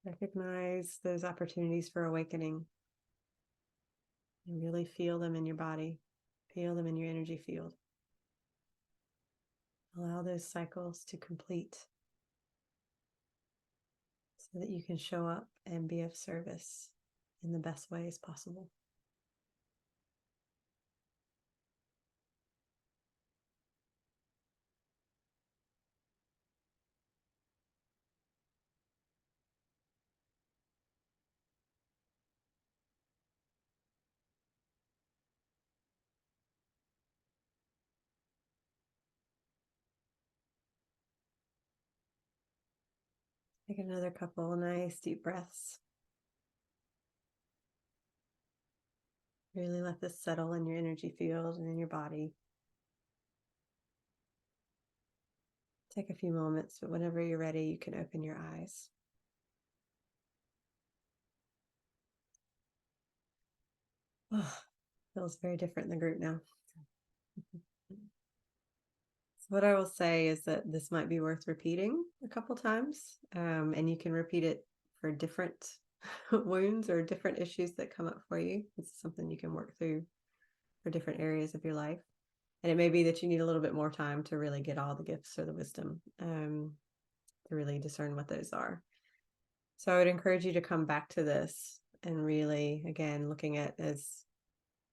Recognize those opportunities for awakening and really feel them in your body, feel them in your energy field. Allow those cycles to complete so that you can show up and be of service in the best ways possible. Take another couple nice deep breaths. Really let this settle in your energy field and in your body. Take a few moments, but whenever you're ready, you can open your eyes. Oh, feels very different in the group now. So what I will say is that this might be worth repeating a couple times, and you can repeat it for different wounds or different issues that come up for you. It's something you can work through for different areas of your life. And it may be that you need a little bit more time to really get all the gifts or the wisdom, to really discern what those are. So I would encourage you to come back to this and really, again, looking at as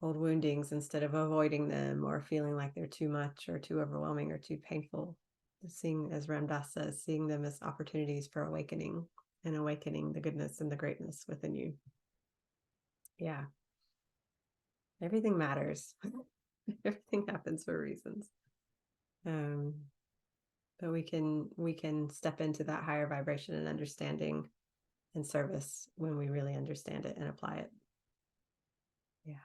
old woundings instead of avoiding them or feeling like they're too much or too overwhelming or too painful. Seeing, as Ram Dass says, seeing them as opportunities for awakening and awakening the goodness and the greatness within you. Yeah. Everything matters. Everything happens for reasons. But we can step into that higher vibration and understanding and service when we really understand it and apply it. Yeah.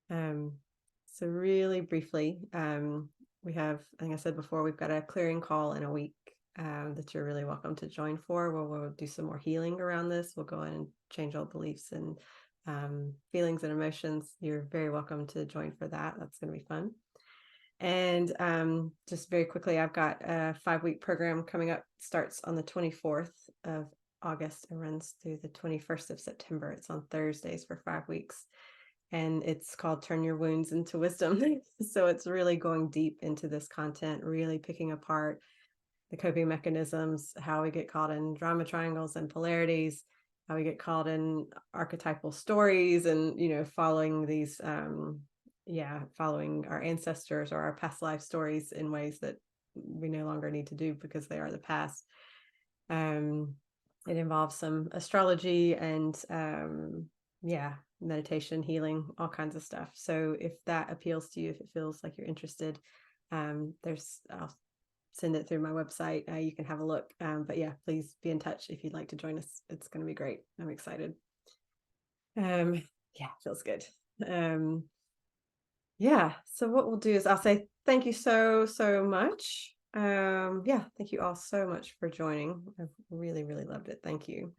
So really briefly, we have, like I said before, we've got a clearing call in a week that you're really welcome to join for, where we'll do some more healing around this. We'll go in and change old beliefs and feelings and emotions. You're very welcome to join for that. That's going to be fun. And just very quickly, I've got a 5-week program coming up, starts on the 24th of August and runs through the 21st of September. It's on Thursdays for 5 weeks. And it's called Turn Your Wounds into Wisdom. So it's really going deep into this content, really picking apart the coping mechanisms, how we get caught in drama triangles and polarities, how we get caught in archetypal stories and, following these, following our ancestors or our past life stories in ways that we no longer need to do because they are the past. It involves some astrology and, meditation, healing, all kinds of stuff. So if that appeals to you, if it feels like you're interested, I'll send it through my website. You can have a look. But yeah, please be in touch if you'd like to join us. It's going to be great. I'm excited. Feels good. So what we'll do is I'll say thank you so much. Thank you all so much for joining. I've really, really loved it. Thank you.